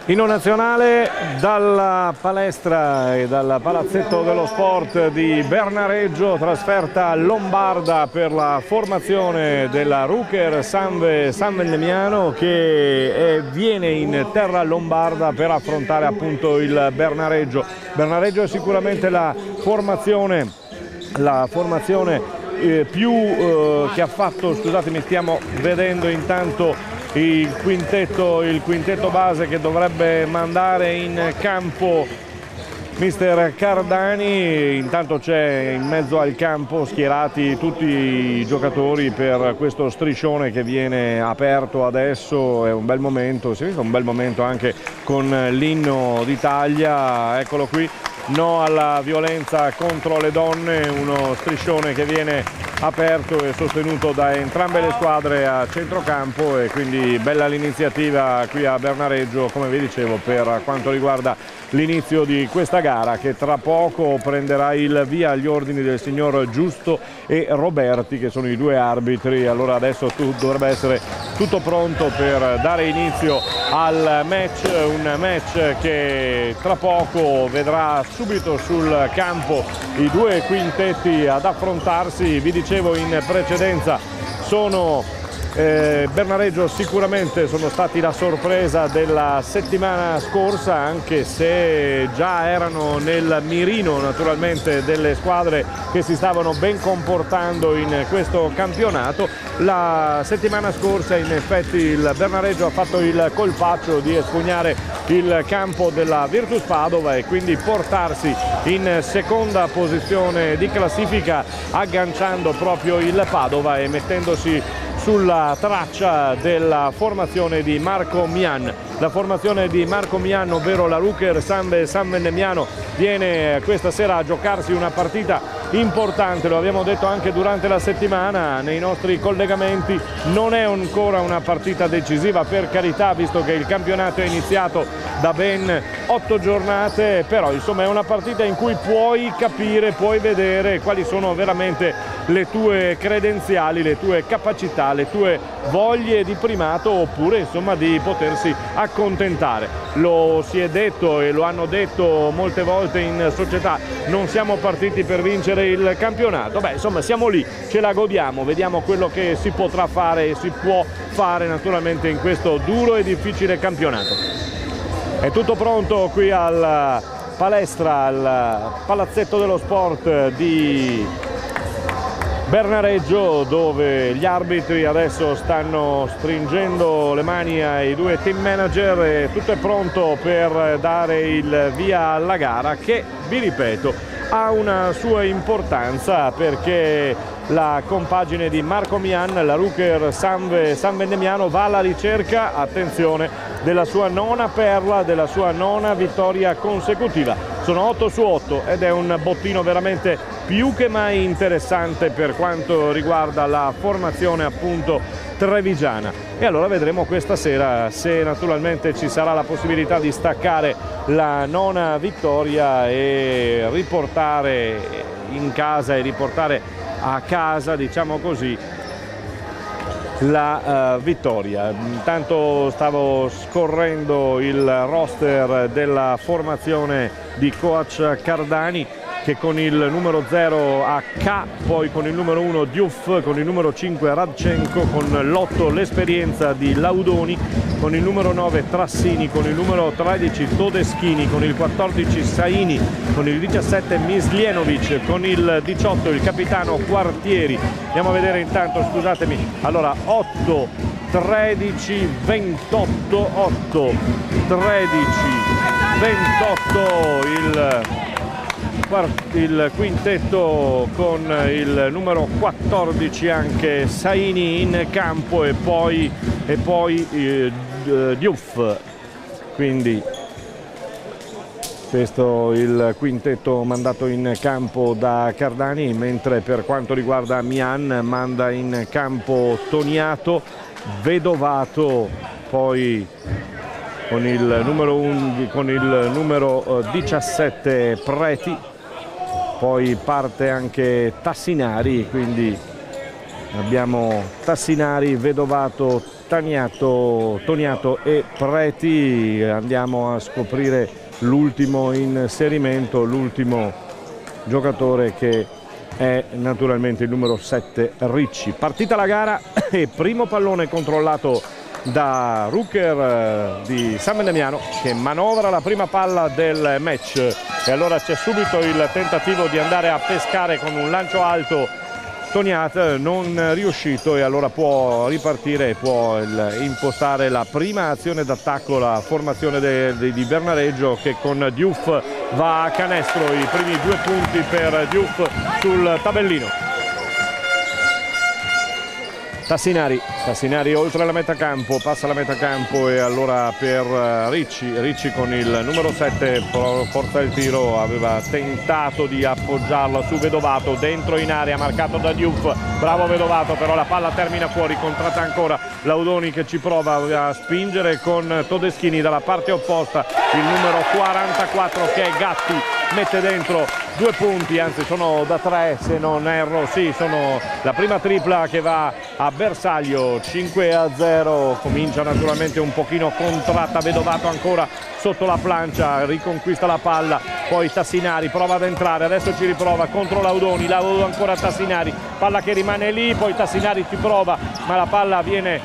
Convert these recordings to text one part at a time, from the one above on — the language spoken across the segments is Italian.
Inno nazionale dalla palestra e dal palazzetto dello sport di Bernareggio, trasferta lombarda per la formazione della Ruker Sanve San Vendemiano che viene in terra lombarda per affrontare appunto il Bernareggio. Bernareggio è sicuramente la formazione più che ha fatto, scusatemi, stiamo vedendo intanto il quintetto base che dovrebbe mandare in campo mister Cardani. Intanto c'è in mezzo al campo schierati tutti i giocatori per questo striscione che viene aperto adesso. È un bel momento, si vede un bel momento anche con l'inno d'Italia. Eccolo qui, no alla violenza contro le donne, uno striscione che viene aperto e sostenuto da entrambe le squadre a centrocampo, e quindi bella l'iniziativa qui a Bernareggio, come vi dicevo, per quanto riguarda l'inizio di questa gara che tra poco prenderà il via agli ordini del signor Giusto e Roberti, che sono i due arbitri. Allora adesso dovrebbe essere tutto pronto per dare inizio al match, un match che tra poco vedrà subito sul campo i due quintetti ad affrontarsi. Vi dicevo in precedenza, Bernareggio sicuramente sono stati la sorpresa della settimana scorsa, anche se già erano nel mirino naturalmente delle squadre che si stavano ben comportando in questo campionato. La settimana scorsa in effetti il Bernareggio ha fatto il colpaccio di espugnare il campo della Virtus Padova e quindi portarsi in seconda posizione di classifica, agganciando proprio il Padova e mettendosi sulla traccia della formazione di Marco Mian. La formazione di Marco Mian, ovvero la Ruker Sanve San Vendemiano, viene questa sera a giocarsi una partita importante. Lo abbiamo detto anche durante la settimana nei nostri collegamenti, non è ancora una partita decisiva, per carità, visto che il campionato è iniziato da ben 8 giornate, però insomma è una partita in cui puoi capire, puoi vedere quali sono veramente le tue credenziali, le tue capacità, le tue voglie di primato, oppure insomma di potersi accontentare. Lo si è detto e lo hanno detto molte volte in società: non siamo partiti per vincere il campionato. Beh, insomma siamo lì, ce la godiamo, vediamo quello che si potrà fare e si può fare naturalmente in questo duro e difficile campionato. È tutto pronto qui alla palestra, al palazzetto dello sport di Bernareggio, dove gli arbitri adesso stanno stringendo le mani ai due team manager e tutto è pronto per dare il via alla gara, che, vi ripeto, ha una sua importanza, perché la compagine di Marco Mian, la Ruker Sanve San Vendemiano, va alla ricerca, attenzione, della sua nona perla, della sua nona vittoria consecutiva. Sono 8 su 8 ed è un bottino veramente più che mai interessante per quanto riguarda la formazione appunto trevigiana. E allora vedremo questa sera se naturalmente ci sarà la possibilità di staccare la nona vittoria e riportare in casa e riportare a casa, diciamo così, la vittoria. Intanto stavo scorrendo il roster della formazione di coach Cardani, che con il numero 0 ha K, poi con il numero 1 Diouf, con il numero 5 Radchenko, con l'8 l'esperienza di Laudoni, con il numero 9 Trassini, con il numero 13 Todeschini, con il 14 Saini, con il 17 Mislienovic, con il 18 il capitano Quartieri. Andiamo a vedere intanto, scusatemi, allora 8, 13, 28, 8, 13, 28 il quintetto, con il numero 14 anche Saini in campo e poi Diouf. Quindi questo il quintetto mandato in campo da Cardani, mentre per quanto riguarda Mian manda in campo Toniato, Vedovato, poi con il numero 17 Preti, poi parte anche Tassinari, quindi abbiamo Tassinari, Vedovato, Toniato e Preti. Andiamo a scoprire l'ultimo inserimento, l'ultimo giocatore, che è naturalmente il numero 7 Ricci. Partita la gara e primo pallone controllato da Rucker di San Beniamino, che manovra la prima palla del match, e allora c'è subito il tentativo di andare a pescare con un lancio alto Toniat, non riuscito, e allora può ripartire e può impostare la prima azione d'attacco la formazione di Bernareggio, che con Diouf va a canestro. I primi 2 punti per Diouf sul tabellino. Tassinari oltre la metà campo, passa la metà campo, e allora per Ricci con il numero 7 forza il tiro, aveva tentato di appoggiarla su Vedovato, dentro in area, marcato da Diouf, bravo Vedovato, però la palla termina fuori, contratta ancora Laudoni che ci prova a spingere con Todeschini dalla parte opposta, il numero 44 che è Gatti mette dentro 2 punti, anzi sono da 3 se non erro, sì, sono la prima tripla che va a bersaglio. 5-0, comincia naturalmente un pochino contratta, Vedovato ancora sotto la plancia, riconquista la palla, poi Tassinari prova ad entrare, adesso ci riprova contro Laudoni, ancora Tassinari, palla che rimane lì, poi Tassinari ci prova, ma la palla viene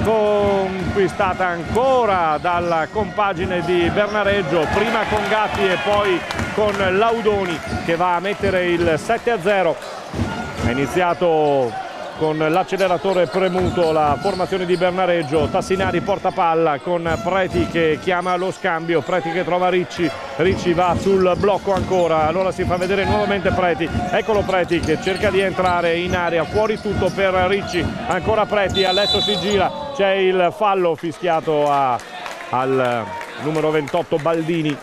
conquistata ancora dalla compagine di Bernareggio, prima con Gatti e poi con Laudoni che va a mettere il 7-0. Ha iniziato con l'acceleratore premuto la formazione di Bernareggio. Tassinari porta palla con Preti che chiama lo scambio, Preti che trova Ricci, Ricci va sul blocco ancora, allora si fa vedere nuovamente Preti, eccolo Preti che cerca di entrare in area, fuori tutto per Ricci, ancora Preti, adesso si gira, c'è il fallo fischiato al numero 28 Baldini,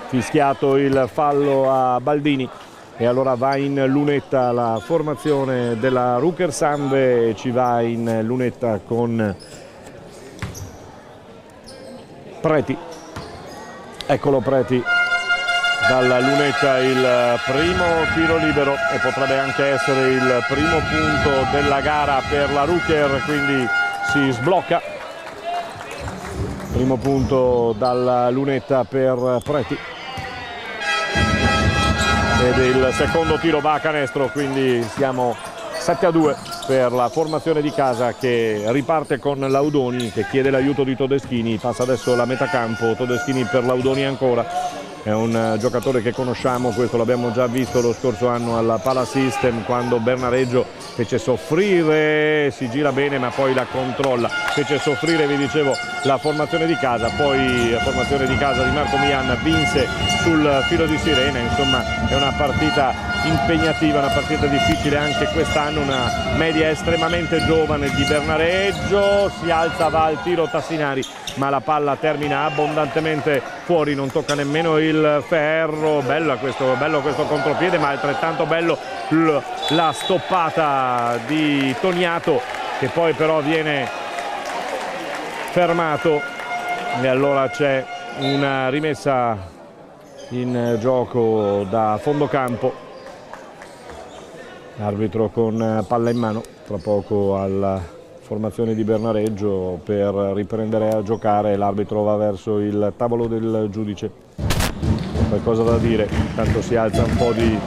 fischiato il fallo a Baldini. E allora va in lunetta la formazione della Rucker Sambe, ci va in lunetta con Preti. Eccolo Preti dalla lunetta, il primo tiro libero e potrebbe anche essere il primo punto della gara per la Rucker, quindi si sblocca. Primo punto dalla lunetta per Preti. Ed il secondo tiro va a canestro, quindi siamo 7-2 per la formazione di casa che riparte con Laudoni che chiede l'aiuto di Todeschini, passa adesso la metà campo, Todeschini per Laudoni ancora. È un giocatore che conosciamo, questo l'abbiamo già visto lo scorso anno alla Pala System quando Bernareggio fece soffrire, si gira bene ma poi la controlla, fece soffrire, vi dicevo, la formazione di casa, poi la formazione di casa di Marco Mian vinse sul filo di sirena. Insomma è una partita impegnativa, una partita difficile anche quest'anno, una media estremamente giovane di Bernareggio, si alza, va al tiro Tassinari ma la palla termina abbondantemente fuori, non tocca nemmeno il ferro. Bello questo contropiede, ma altrettanto bello la stoppata di Toniato che poi però viene fermato e allora c'è una rimessa in gioco da fondo campo. Arbitro con palla in mano, tra poco alla formazione di Bernareggio per riprendere a giocare, l'arbitro va verso il tavolo del giudice, qualcosa da dire, intanto si alza un po' di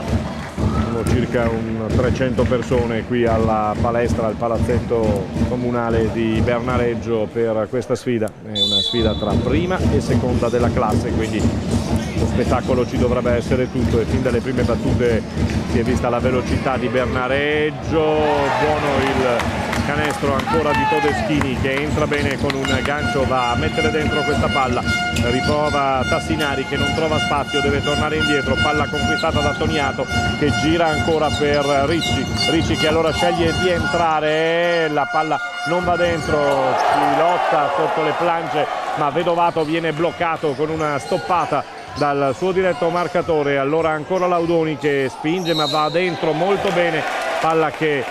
circa 300 persone qui alla palestra, al palazzetto comunale di Bernareggio per questa sfida, è una sfida tra prima e seconda della classe, quindi lo spettacolo ci dovrebbe essere tutto e fin dalle prime battute si è vista la velocità di Bernareggio, buono il canestro ancora di Todeschini che entra bene con un gancio, va a mettere dentro questa palla, riprova Tassinari che non trova spazio, deve tornare indietro, palla conquistata da Toniato che gira ancora per Ricci che allora sceglie di entrare, la palla non va dentro, si lotta sotto le planche ma Vedovato viene bloccato con una stoppata dal suo diretto marcatore. Allora ancora Laudoni che spinge ma va dentro molto bene, palla che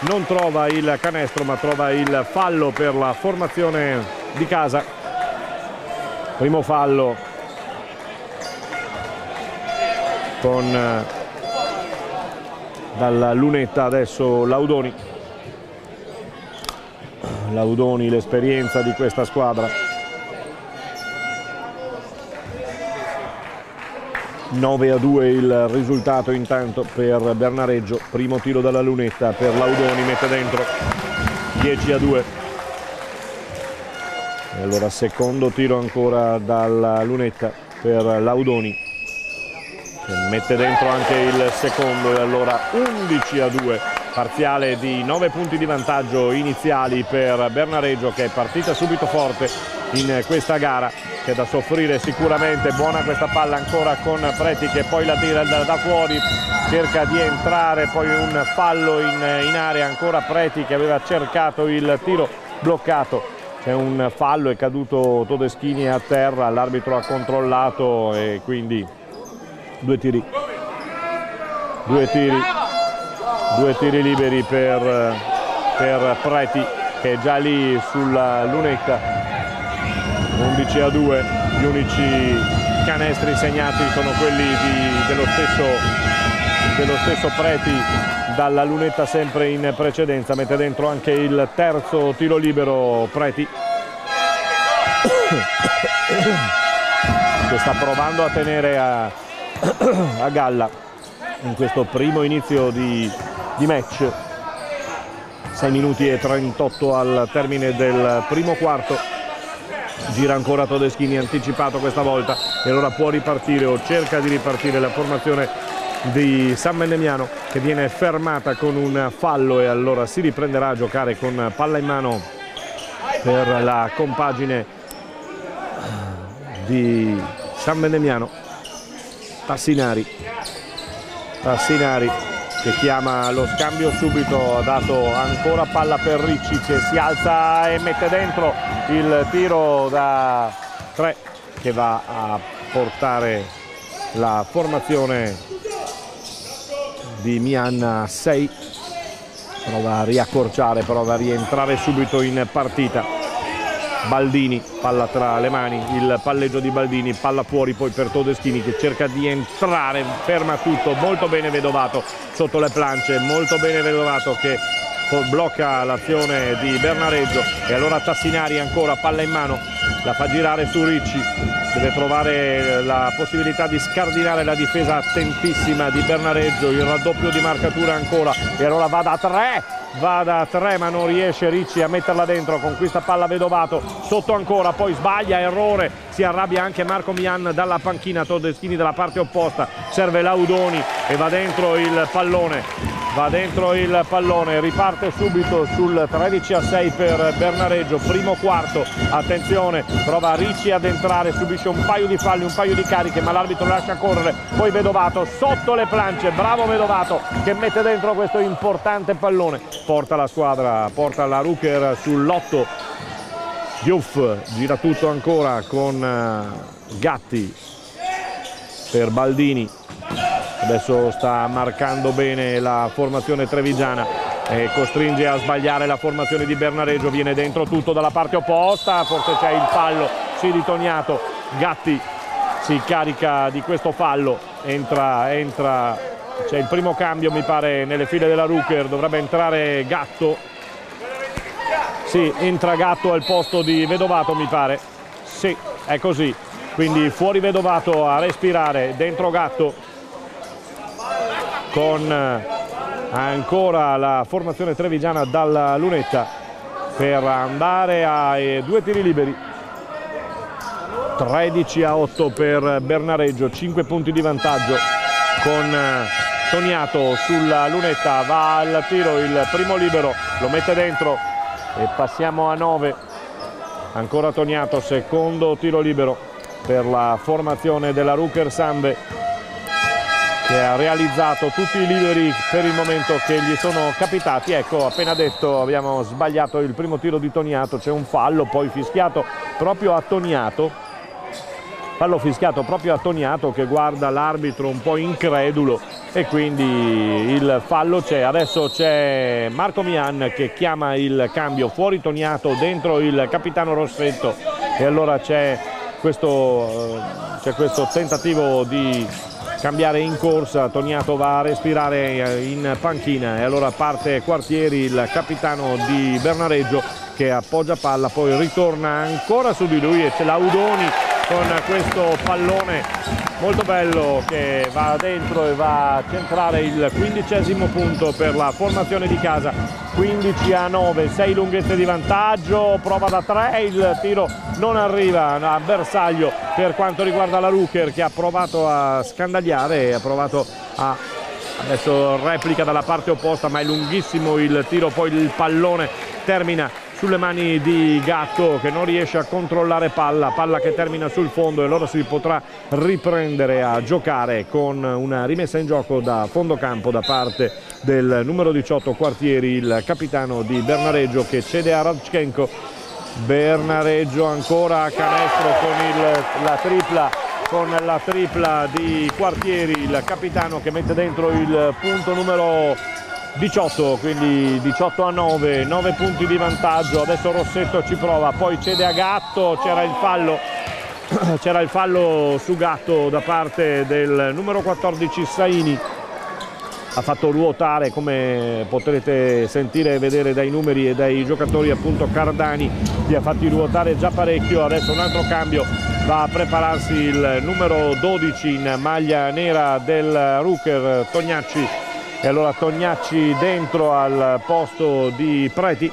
non trova il canestro ma trova il fallo per la formazione di casa. Primo fallo con dalla lunetta adesso Laudoni. Laudoni l'esperienza di questa squadra. 9-2 il risultato intanto per Bernareggio. Primo tiro dalla lunetta per Laudoni, mette dentro. 10-2. E allora secondo tiro ancora dalla lunetta per Laudoni, che mette dentro anche il secondo, e allora 11-2. Parziale di 9 punti di vantaggio iniziali per Bernareggio, che è partita subito forte in questa gara, che è da soffrire sicuramente. Buona questa palla ancora con Preti, che poi la tira da fuori, cerca di entrare, poi un fallo in area, ancora Preti che aveva cercato il tiro bloccato. C'è un fallo, è caduto Todeschini a terra, l'arbitro ha controllato e quindi due tiri liberi per Preti, che è già lì sulla lunetta. 11-2, gli unici canestri segnati sono quelli dello stesso Preti dalla lunetta, sempre in precedenza. Mette dentro anche il terzo tiro libero Preti, che sta provando a tenere a galla in questo primo inizio di match. 6 minuti e 38 al termine del primo quarto. Gira ancora Todeschini, anticipato questa volta, e allora può ripartire, o cerca di ripartire, la formazione di San Beniamiano, che viene fermata con un fallo, e allora si riprenderà a giocare con palla in mano per la compagine di San Beniamiano. Tassinari che chiama lo scambio subito, ha dato ancora palla per Ricci, che si alza e mette dentro il tiro da 3, che va a portare la formazione di Mian a 6. Prova a riaccorciare, prova a rientrare subito in partita. Baldini, palla tra le mani, il palleggio di Baldini, palla fuori poi per Todeschini, che cerca di entrare, ferma tutto, molto bene Vedovato sotto le planche, molto bene Vedovato che blocca l'azione di Bernareggio, e allora Tassinari ancora, palla in mano, la fa girare su Ricci, deve trovare la possibilità di scardinare la difesa attentissima di Bernareggio, il raddoppio di marcatura ancora, e allora va da 3, ma non riesce Ricci a metterla dentro. Con questa palla Vedovato, sotto ancora, poi sbaglia, errore, si arrabbia anche Marco Mian dalla panchina. Todeschini dalla parte opposta, serve Laudoni e va dentro il pallone, riparte subito sul 13-6 per Bernareggio. Primo quarto, attenzione, prova Ricci ad entrare, subisce un paio di falli, un paio di cariche, ma l'arbitro lascia correre. Poi Vedovato sotto le planche, bravo Vedovato che mette dentro questo importante pallone, porta la squadra, porta la Ruker sull'8. Diouf gira tutto ancora con Gatti per Baldini, adesso sta marcando bene la formazione trevigiana e costringe a sbagliare la formazione di Bernareggio. Viene dentro tutto dalla parte opposta, forse c'è il fallo, sì, di Toniato. Gatti si carica di questo fallo, entra, c'è il primo cambio mi pare nelle file della Ruker, dovrebbe entrare Gatto. Sì, entra Gatto al posto di Vedovato mi pare, sì, è così, quindi fuori Vedovato a respirare, dentro Gatto, con ancora la formazione trevigiana dalla lunetta per andare ai 2 tiri liberi. 13-8 per Bernareggio, 5 punti di vantaggio, con Toniato sulla lunetta, va al tiro, il primo libero, lo mette dentro e passiamo a 9. Ancora Toniato, secondo tiro libero per la formazione della Ruker Sambe, che ha realizzato tutti i liberi per il momento che gli sono capitati. Ecco, appena detto, abbiamo sbagliato il primo tiro di Toniato, c'è un fallo poi fischiato proprio a Toniato. Fallo fischiato proprio a Toniato, che guarda l'arbitro un po' incredulo, e quindi il fallo c'è. Adesso c'è Marco Mian che chiama il cambio, fuori Toniato, dentro il capitano Rossetto, e allora c'è questo tentativo di cambiare in corsa. Toniato va a respirare in panchina, e allora parte Quartieri, il capitano di Bernareggio, che appoggia palla, poi ritorna ancora su di lui e c'è Laudoni con questo pallone molto bello che va dentro e va a centrare il 15° punto per la formazione di casa. 15-9, 6 lunghezze di vantaggio, prova da 3, il tiro non arriva a bersaglio per quanto riguarda la Rucker, che ha provato a scandagliare e ha provato a, adesso replica dalla parte opposta, ma è lunghissimo il tiro, poi il pallone termina sulle mani di Gatto che non riesce a controllare palla che termina sul fondo, e allora si potrà riprendere a giocare con una rimessa in gioco da fondo campo da parte del numero 18 Quartieri, il capitano di Bernareggio, che cede a Radchenko. Bernareggio ancora a canestro con la tripla di Quartieri, il capitano, che mette dentro il punto numero 18, quindi 18-9, 9 punti di vantaggio. Adesso Rossetto ci prova, poi cede a Gatto, c'era il fallo su Gatto da parte del numero 14 Saini. Ha fatto ruotare, come potrete sentire e vedere dai numeri e dai giocatori, appunto Cardani li ha fatti ruotare già parecchio. Adesso un altro cambio, va a prepararsi il numero 12 in maglia nera del Rucker, Tognacci, e allora Tognacci dentro al posto di Preti.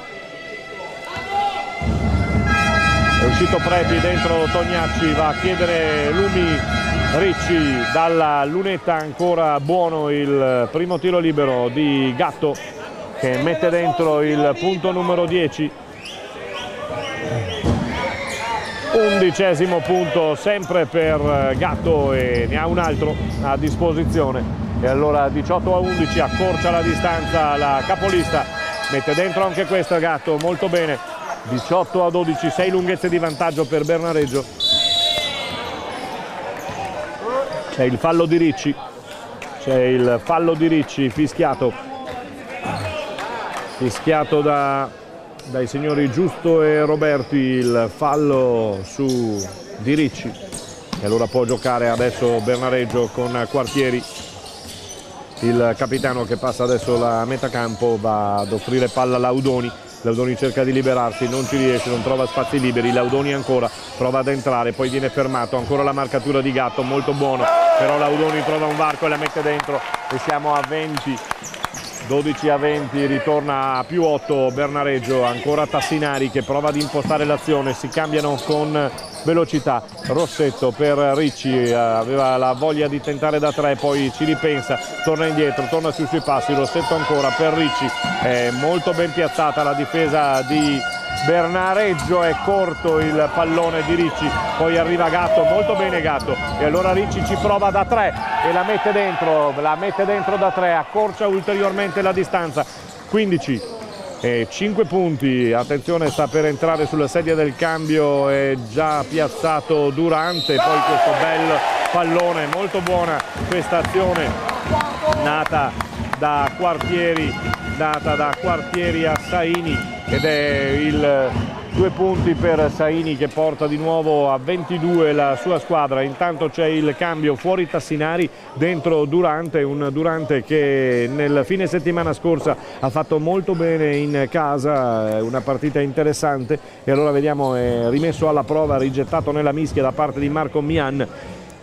È uscito Preti, dentro Tognacci, va a chiedere Lumi Ricci dalla lunetta, ancora buono il primo tiro libero di Gatto, che mette dentro il punto numero 10. 11° punto sempre per Gatto, e ne ha un altro a disposizione. E allora 18-11, accorcia la distanza la capolista, mette dentro anche questa Gatto molto bene. 18-12, 6 lunghezze di vantaggio per Bernareggio. C'è il fallo di Ricci, fischiato dai signori Giusto e Roberti, il fallo su Di Ricci, e allora può giocare adesso Bernareggio con Quartieri. Il capitano, che passa adesso la metà campo, va ad offrire palla a Laudoni. Laudoni cerca di liberarsi, non ci riesce, non trova spazi liberi. Laudoni ancora prova ad entrare, poi viene fermato. Ancora la marcatura di Gatto, molto buono, però Laudoni trova un varco e la mette dentro, e siamo a 20. 12-20, ritorna a +8 Bernareggio. Ancora Tassinari che prova ad impostare l'azione, si cambiano con velocità. Rossetto per Ricci, aveva la voglia di tentare da 3, poi ci ripensa, torna indietro, torna sui suoi passi. Rossetto ancora per Ricci, è molto ben piazzata la difesa di Bernareggio, è corto il pallone di Ricci, poi arriva Gatto, molto bene Gatto, e allora Ricci ci prova da 3 e la mette dentro da 3, accorcia ulteriormente la distanza. 15 e 5 punti. Attenzione, sta per entrare sulla sedia del cambio, è già piazzato Durante, poi questo bel pallone, molto buona questa azione nata da Quartieri a Saini, ed è il 2 punti per Saini, che porta di nuovo a 22 la sua squadra. Intanto c'è il cambio, fuori Tassinari, dentro Durante, un Durante che nel fine settimana scorsa ha fatto molto bene in casa, una partita interessante, e allora vediamo, è rimesso alla prova, rigettato nella mischia da parte di Marco Mian.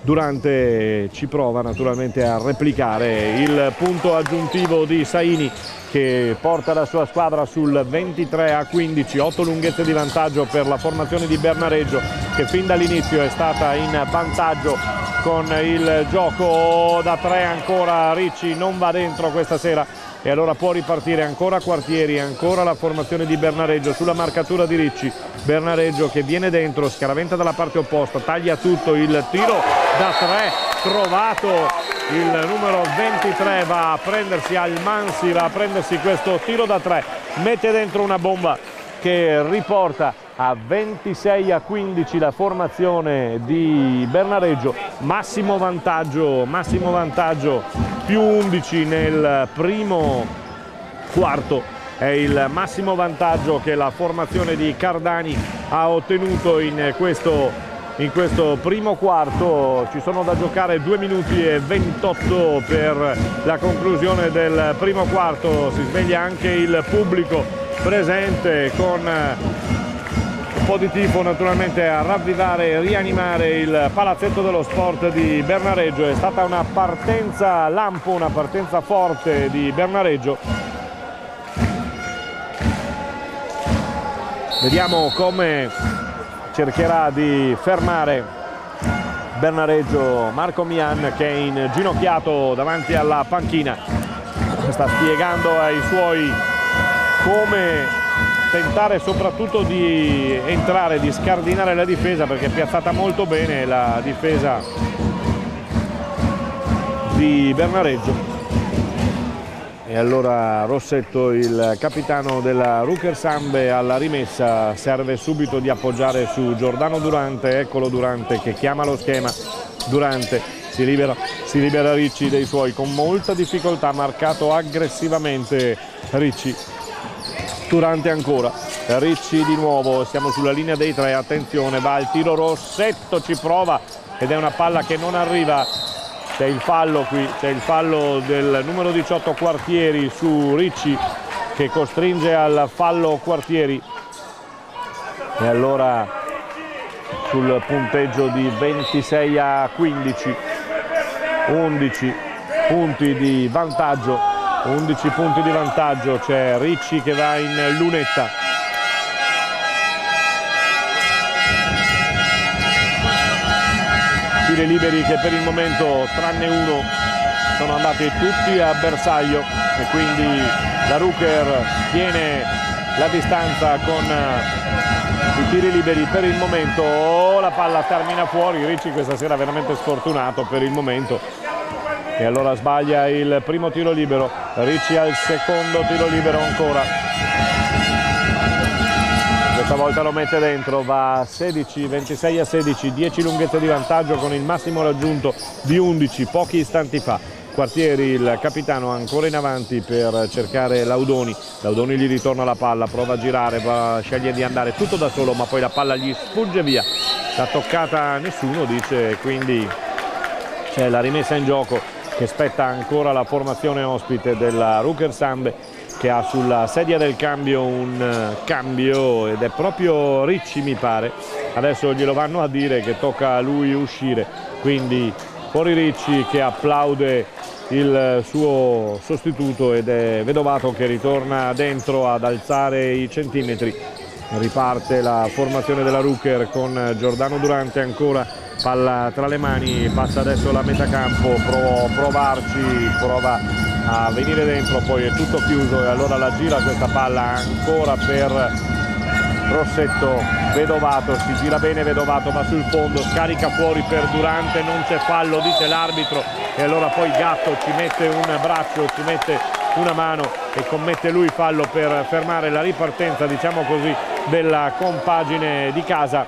Durante ci prova naturalmente a replicare il punto aggiuntivo di Saini, che porta la sua squadra sul 23-15, 8 lunghezze di vantaggio per la formazione di Bernareggio, che fin dall'inizio è stata in vantaggio con il gioco da 3. Ancora Ricci non va dentro questa sera, e allora può ripartire ancora Quartieri, ancora la formazione di Bernareggio sulla marcatura di Ricci. Bernareggio che viene dentro, scaraventa dalla parte opposta, taglia tutto, il tiro da 3 trovato, il numero 23 va a prendersi Almansi, va a prendersi questo tiro da 3, mette dentro una bomba che riporta a 26-15 la formazione di Bernareggio. Massimo vantaggio, più 11 nel primo quarto, è il massimo vantaggio che la formazione di Cardani ha ottenuto in questo in questo primo quarto. Ci sono da giocare 2 minuti e 28 per la conclusione del primo quarto. Si sveglia anche il pubblico presente con un po' di tifo naturalmente a ravvivare e rianimare il palazzetto dello sport di Bernareggio. È stata una partenza lampo, una partenza forte di Bernareggio. Vediamo come cercherà di fermare Bernareggio Marco Mian, che è inginocchiato davanti alla panchina. Sta spiegando ai suoi come tentare soprattutto di entrare, di scardinare la difesa, perché è piazzata molto bene la difesa di Bernareggio. E allora Rossetto, il capitano della Ruker Sambe, alla rimessa serve subito di appoggiare su Giordano Durante. Eccolo Durante che chiama lo schema. Durante si libera Ricci dei suoi con molta difficoltà, marcato aggressivamente Ricci. Durante ancora, Ricci di nuovo, siamo sulla linea dei tre, attenzione, va il tiro, Rossetto ci prova ed è una palla che non arriva. C'è il fallo qui, c'è il fallo del numero 18 Quartieri su Ricci, che costringe al fallo Quartieri. E allora sul punteggio di 26 a 15, 11 punti di vantaggio, 11 punti di vantaggio, c'è Ricci che va in lunetta. Tiri liberi che per il momento, tranne uno, sono andati tutti a bersaglio e quindi la Ruker tiene la distanza con i tiri liberi per il momento. La palla termina fuori, Ricci questa sera veramente sfortunato per il momento. E allora sbaglia il primo tiro libero, Ricci al secondo tiro libero ancora. Questa volta lo mette dentro, va a 16, 26 a 16, 10 lunghezze di vantaggio con il massimo raggiunto di 11 pochi istanti fa. Quartieri, il capitano, ancora in avanti per cercare Laudoni. Laudoni gli ritorna la palla, prova a girare, sceglie di andare tutto da solo, ma poi la palla gli sfugge via. L'ha toccata nessuno, dice, quindi c'è la rimessa in gioco che spetta ancora la formazione ospite della Ruker Sambe, che ha sulla sedia del cambio un cambio ed è proprio Ricci, mi pare. Adesso glielo vanno a dire che tocca a lui uscire, quindi fuori Ricci che applaude il suo sostituto ed è Vedovato che ritorna dentro ad alzare i centimetri. Riparte la formazione della Ruker con Giordano Durante ancora, palla tra le mani, passa adesso la metà campo, prova a venire dentro, poi è tutto chiuso e allora la gira questa palla ancora per Rossetto. Vedovato, si gira bene Vedovato, va sul fondo, scarica fuori per Durante, non c'è fallo, dice l'arbitro, e allora poi Gatto ci mette un braccio, ci mette una mano e commette lui fallo per fermare la ripartenza, diciamo così, della compagine di casa.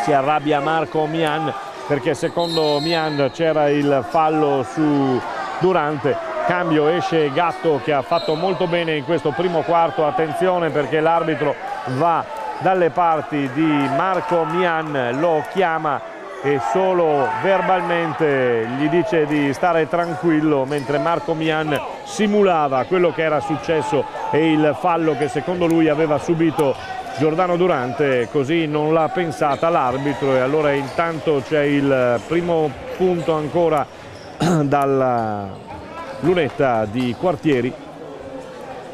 Si arrabbia Marco Mian perché secondo Mian c'era il fallo su Durante. Cambio, esce Gatto che ha fatto molto bene in questo primo quarto. Attenzione perché l'arbitro va dalle parti di Marco Mian, lo chiama e solo verbalmente gli dice di stare tranquillo, mentre Marco Mian simulava quello che era successo e il fallo che secondo lui aveva subito Giordano Durante. Così non l'ha pensata l'arbitro e allora intanto c'è il primo punto ancora dalla lunetta di Quartieri.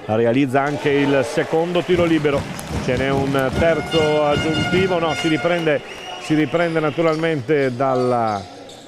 Realizza anche il secondo tiro libero, ce n'è un terzo aggiuntivo, no, si riprende naturalmente dalla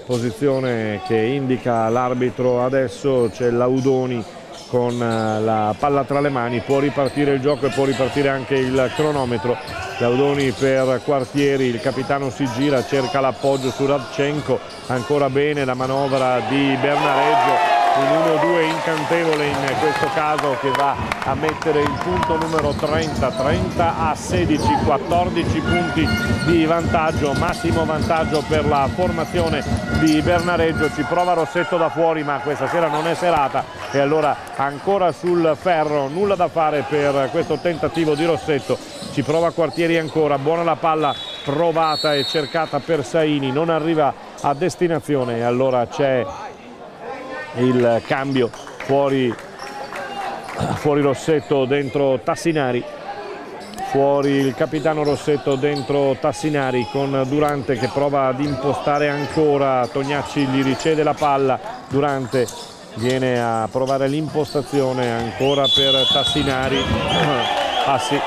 posizione che indica l'arbitro. Adesso c'è Laudoni con la palla tra le mani, può ripartire il gioco e può ripartire anche il cronometro. Laudoni per Quartieri, il capitano si gira, cerca l'appoggio su Radchenko, ancora bene la manovra di Bernareggio, un 1-2 incantevole in questo caso che va a mettere il punto numero 30 a 16, 14 punti di vantaggio, massimo vantaggio per la formazione di Bernareggio. Ci prova Rossetto da fuori, ma questa sera non è serata e allora ancora sul ferro, nulla da fare per questo tentativo di Rossetto. Ci prova Quartieri ancora, buona la palla provata e cercata per Saini, non arriva a destinazione e allora c'è il cambio, fuori Rossetto, dentro Tassinari. Fuori il capitano Rossetto, dentro Tassinari, con Durante che prova ad impostare ancora. Tognacci gli ricede la palla, Durante viene a provare l'impostazione ancora per Tassinari. Ah sì,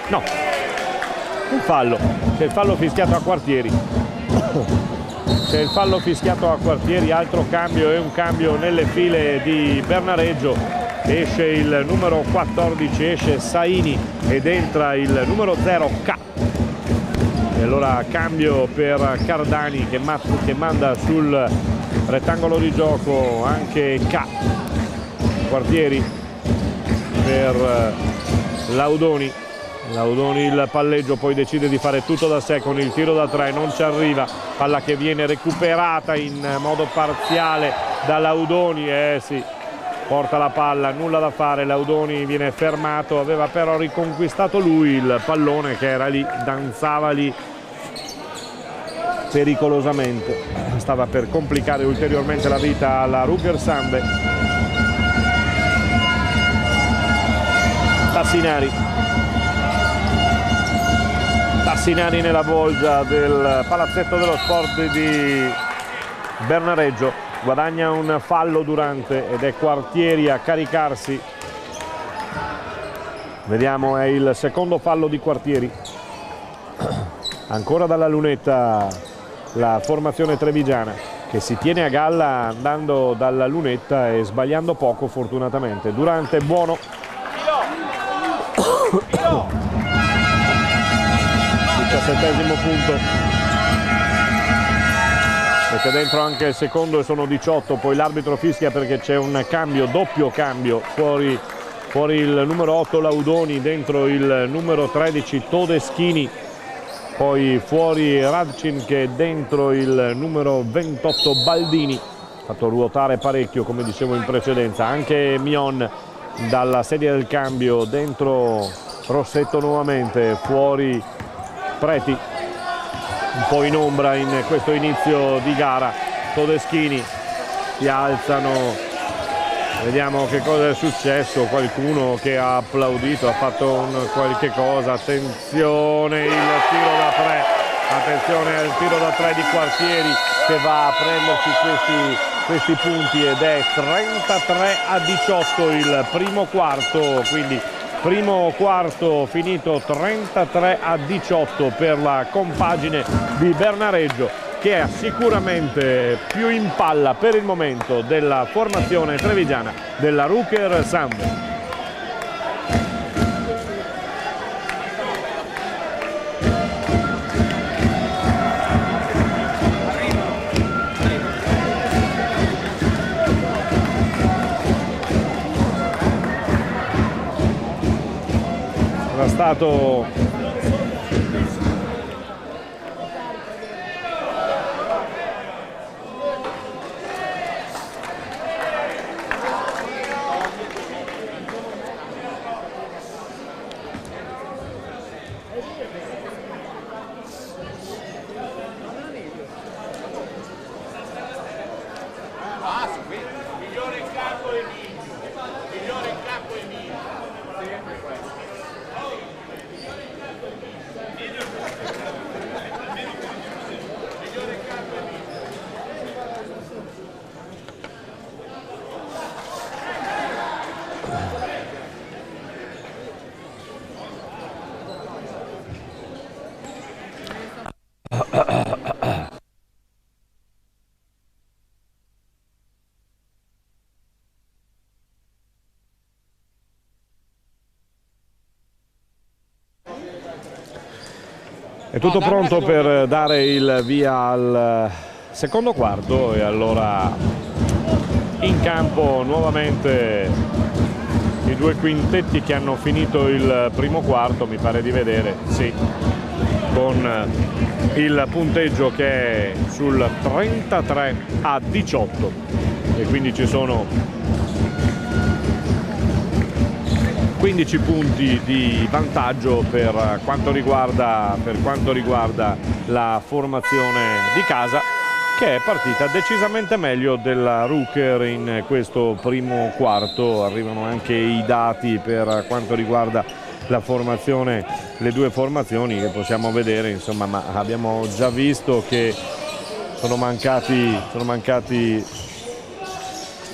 no, un fallo, c'è il fallo fischiato a Quartieri. C'è il fallo fischiato a Quartieri, altro cambio, e un cambio nelle file di Bernareggio. Esce il numero 14, esce Saini ed entra il numero 0 K. E allora cambio per Cardani che manda sul rettangolo di gioco anche K. Quartieri per Laudoni. Laudoni il palleggio, poi decide di fare tutto da sé con il tiro da 3, non ci arriva. Palla che viene recuperata in modo parziale da Laudoni, sì. Porta la palla, nulla da fare, Laudoni viene fermato, aveva però riconquistato lui il pallone che era lì, danzava lì pericolosamente, stava per complicare ulteriormente la vita alla Ruger Sambe. Tassinari nella bolgia del palazzetto dello sport di Bernareggio. Guadagna un fallo Durante ed è Quartieri a caricarsi. Vediamo, è il secondo fallo di Quartieri. Ancora dalla lunetta la formazione trevigiana che si tiene a galla andando dalla lunetta e sbagliando poco fortunatamente. Durante buono. 17° punto. Mette dentro anche il secondo e sono 18, poi l'arbitro fischia perché c'è un cambio, doppio cambio, fuori il numero 8 Laudoni, dentro il numero 13 Todeschini, poi fuori Radcin che è dentro il numero 28 Baldini, fatto ruotare parecchio come dicevo in precedenza, anche Mion dalla sedia del cambio, dentro Rossetto nuovamente, fuori Preti. Un po' in ombra in questo inizio di gara. Todeschini si alzano, vediamo che cosa è successo, qualcuno che ha applaudito, ha fatto qualche cosa. Attenzione, il tiro da 3, attenzione al tiro da 3 di Quartieri che va a prendersi questi punti ed è 33-18 il primo quarto, quindi primo quarto finito 33-18 per la compagine di Bernareggio, che è sicuramente più in palla per il momento della formazione trevigiana della Ruger Sambe. Stato migliore in campo e migliore in campo e È tutto pronto per dare il via al secondo quarto e allora in campo nuovamente i due quintetti che hanno finito il primo quarto, mi pare di vedere, sì, con il punteggio che è sul 33-18 e quindi ci sono 15 punti di vantaggio per quanto riguarda la formazione di casa, che è partita decisamente meglio della Ruker in questo primo quarto. Arrivano anche i dati per quanto riguarda la formazione, le due formazioni che possiamo vedere, insomma, ma abbiamo già visto che sono mancati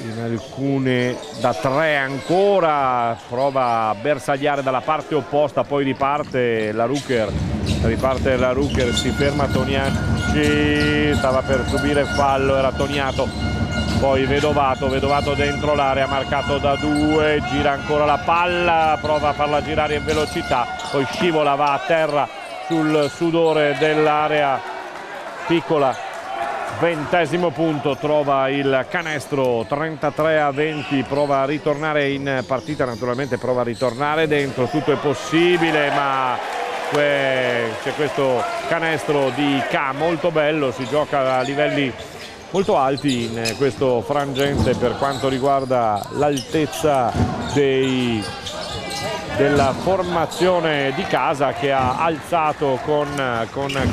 in alcune da tre ancora. Prova a bersagliare dalla parte opposta, poi riparte la Ruker, si ferma Toniacci, stava per subire fallo, era Toniato, poi Vedovato dentro l'area, marcato da due, gira ancora la palla, prova a farla girare in velocità, poi scivola, va a terra sul sudore dell'area piccola. 20° punto, trova il canestro, 33-20, prova a ritornare in partita, naturalmente prova a ritornare dentro, tutto è possibile, ma c'è questo canestro di K molto bello, si gioca a livelli molto alti in questo frangente per quanto riguarda l'altezza della formazione di casa, che ha alzato con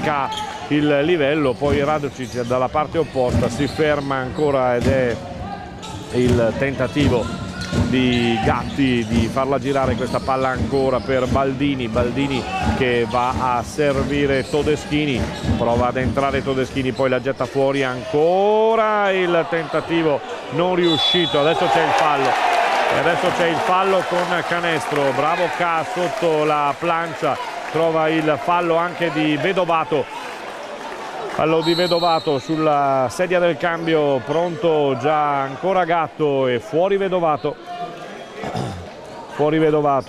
K il livello. Poi Radocic dalla parte opposta si ferma ancora ed è il tentativo di Gatti di farla girare questa palla ancora per Baldini che va a servire Todeschini, prova ad entrare Todeschini, poi la getta fuori, ancora il tentativo non riuscito. Adesso c'è il fallo con canestro, bravo K sotto la plancia, trova il fallo anche di Vedovato. Fallo di Vedovato sulla sedia del cambio, pronto già ancora Gatto e fuori Vedovato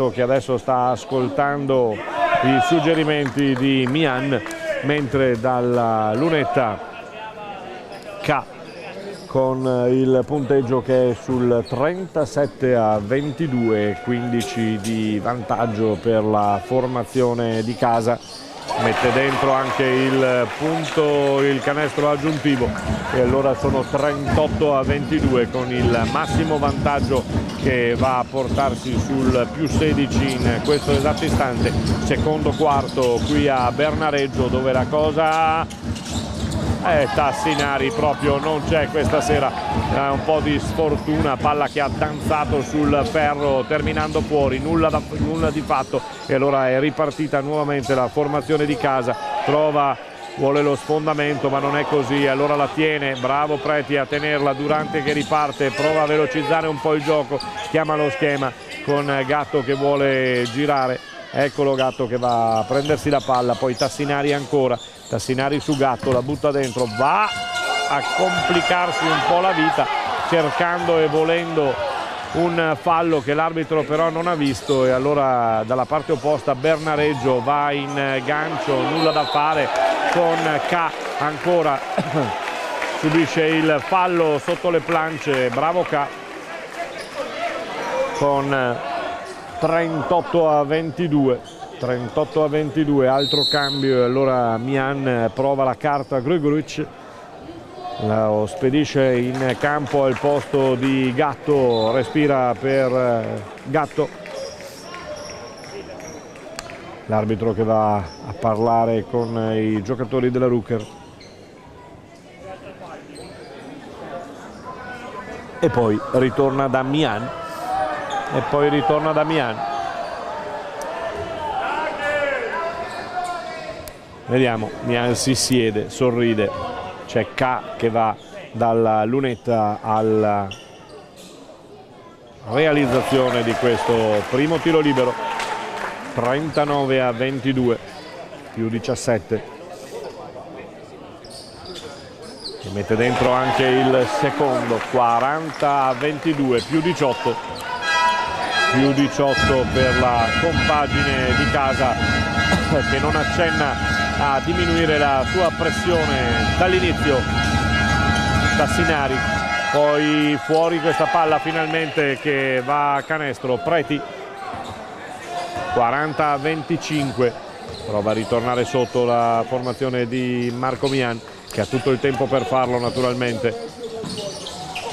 che adesso sta ascoltando i suggerimenti di Mian, mentre dalla lunetta K con il punteggio che è sul 37-22, 15 di vantaggio per la formazione di casa. Mette dentro anche il canestro aggiuntivo e allora sono 38-22 con il massimo vantaggio che va a portarsi sul più 16 in questo esatto istante. Secondo quarto qui a Bernareggio, dove la cosa Tassinari proprio non c'è questa sera, un po' di sfortuna, palla che ha danzato sul ferro terminando fuori, nulla di fatto, e allora è ripartita nuovamente la formazione di casa, vuole lo sfondamento ma non è così, allora la tiene, bravo Preti a tenerla Durante che riparte, prova a velocizzare un po' il gioco, chiama lo schema con Gatto che vuole girare, eccolo Gatto che va a prendersi la palla, poi Tassinari ancora, Tassinari su Gatto, la butta dentro, va a complicarsi un po' la vita cercando e volendo un fallo che l'arbitro però non ha visto, e allora dalla parte opposta Bernareggio va in gancio, nulla da fare con K ancora subisce il fallo sotto le planche, bravo K con 38-22, altro cambio e allora Mian prova la carta Grguric, lo spedisce in campo al posto di Gatto, respira per Gatto, l'arbitro che va a parlare con i giocatori della Ruker e poi ritorna da Mian. Vediamo, Mian si siede, sorride, c'è K che va dalla lunetta alla realizzazione di questo primo tiro libero, 39-22, più 17, e mette dentro anche il secondo, 40-22, più 18 per la compagine di casa che non accenna a diminuire la sua pressione dall'inizio. Tassinari, poi fuori questa palla finalmente che va a canestro, Preti, 40-25, prova a ritornare sotto la formazione di Marco Mian che ha tutto il tempo per farlo naturalmente.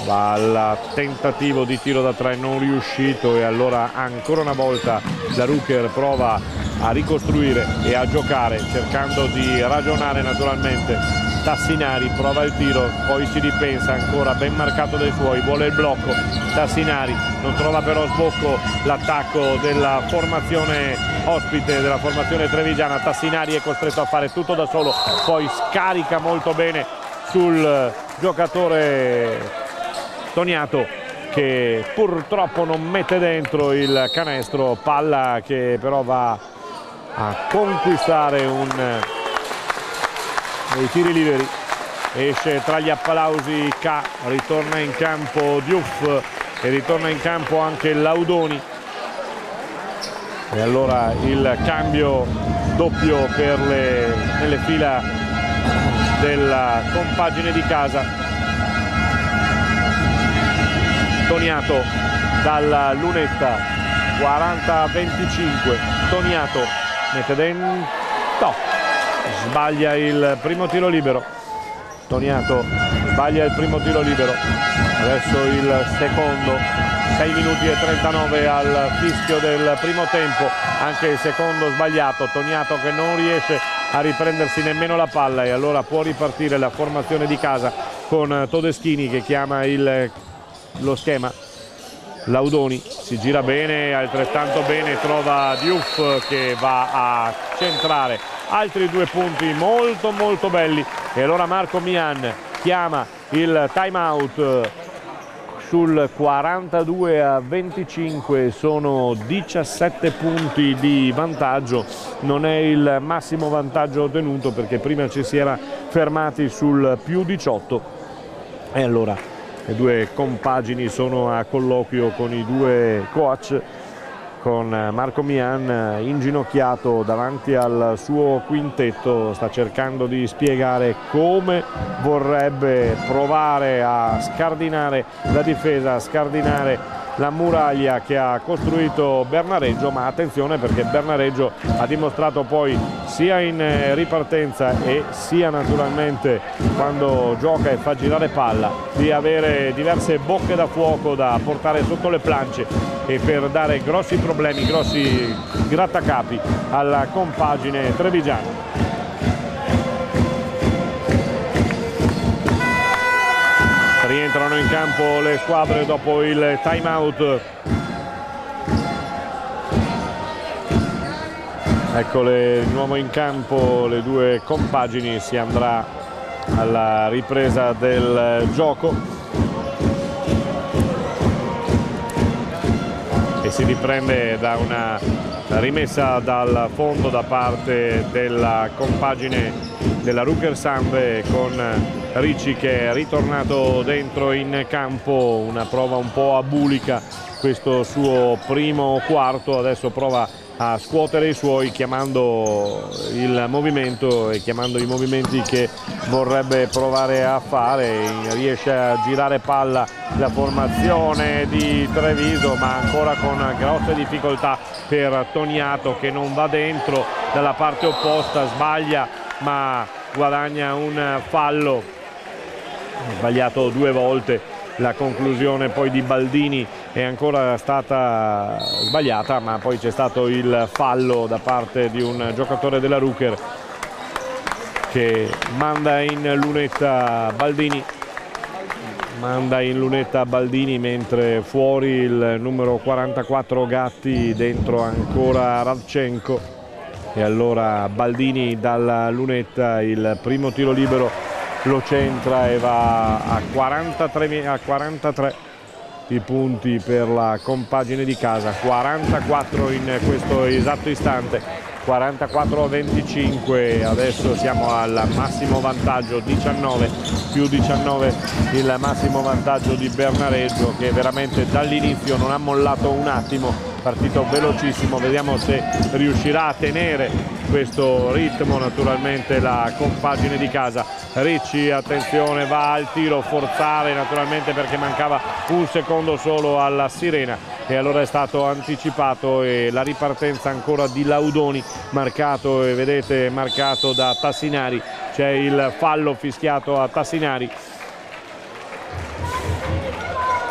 va al tentativo di tiro da 3 non riuscito, e allora ancora una volta la Ruker prova a ricostruire e a giocare cercando di ragionare naturalmente. Tassinari prova il tiro, poi ci ripensa, ancora ben marcato dai suoi, vuole il blocco. Tassinari non trova però sbocco l'attacco della formazione ospite, della formazione trevigiana. Tassinari è costretto a fare tutto da solo, poi scarica molto bene sul giocatore Toniato, che purtroppo non mette dentro il canestro, palla che però va a conquistare dei tiri liberi. Esce tra gli applausi K, ritorna in campo Diouf e ritorna in campo anche Laudoni, e allora il cambio doppio nelle fila della compagine di casa. Toniato dalla lunetta, 40-25, Toniato mette dentro, sbaglia il primo tiro libero. Toniato sbaglia il primo tiro libero, adesso il secondo, 6 minuti e 39 al fischio del primo tempo, anche il secondo sbagliato. Toniato che non riesce a riprendersi nemmeno la palla, e allora può ripartire la formazione di casa con Todeschini che chiama lo schema. Laudoni si gira bene, altrettanto bene trova Diouf che va a centrare altri 2 punti molto molto belli, e allora Marco Mian chiama il time out sul 42-25, sono 17 punti di vantaggio, non è il massimo vantaggio ottenuto perché prima ci si era fermati sul più 18, e allora le 2 compagini sono a colloquio con i 2 coach, con Marco Mian inginocchiato davanti al suo quintetto, sta cercando di spiegare come vorrebbe provare a scardinare la difesa, a scardinare la muraglia che ha costruito Bernareggio, ma attenzione perché Bernareggio ha dimostrato poi sia in ripartenza e sia naturalmente quando gioca e fa girare palla di avere diverse bocche da fuoco da portare sotto le planche e per dare grossi problemi, grossi grattacapi alla compagine trevigiana. Rientrano in campo le squadre dopo il time out. Eccole di nuovo in campo le 2 compagini, si andrà alla ripresa del gioco e si riprende da una rimessa dal fondo da parte della compagine della Ruker Sambe, con Ricci che è ritornato dentro in campo. Una prova un po' abulica questo suo primo quarto, adesso prova a scuotere i suoi chiamando il movimento e chiamando i movimenti che vorrebbe provare a fare. Riesce a girare palla la formazione di Treviso, ma ancora con grosse difficoltà per Toniato che non va dentro dalla parte opposta, sbaglia ma guadagna un fallo, sbagliato 2 volte. La conclusione poi di Baldini è ancora stata sbagliata, ma poi c'è stato il fallo da parte di un giocatore della Ruker che manda in lunetta Baldini, mentre fuori il numero 44 Gatti, dentro ancora Radchenko, e allora Baldini dalla lunetta il primo tiro libero lo centra e va a 43 i punti per la compagine di casa, 44 in questo esatto istante, 44-25, adesso siamo al massimo vantaggio, 19+19 il massimo vantaggio di Bernareggio, che veramente dall'inizio non ha mollato un attimo, partito velocissimo. Vediamo se riuscirà a tenere questo ritmo naturalmente la compagine di casa. Ricci, attenzione, va al tiro, forzare naturalmente perché mancava un secondo solo alla sirena, e allora è stato anticipato, e la ripartenza ancora di Laudoni, marcato, e vedete marcato da Tassinari, c'è il fallo fischiato a Tassinari.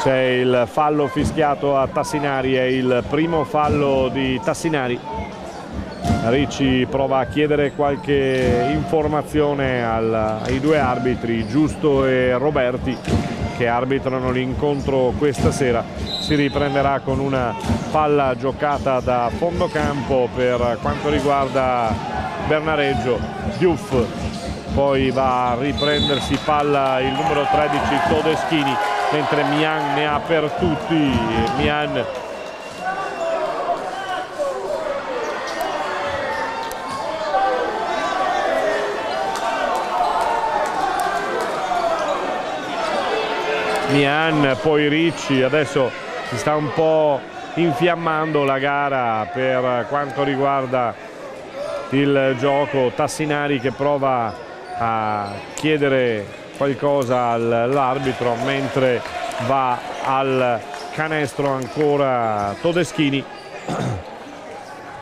C'è il fallo fischiato a Tassinari, è il primo fallo di Tassinari. Ricci prova a chiedere qualche informazione ai due arbitri, Giusto e Roberti, che arbitrano l'incontro questa sera. Si riprenderà con una palla giocata da fondo campo per quanto riguarda Bernareggio. Diouf, poi va a riprendersi palla il numero 13 Todeschini, mentre Mian ne ha per tutti. Mian, poi Ricci. Adesso si sta un po' infiammando la gara per quanto riguarda il gioco. Tassinari che prova a chiedere qualcosa all'arbitro, mentre va al canestro ancora Todeschini.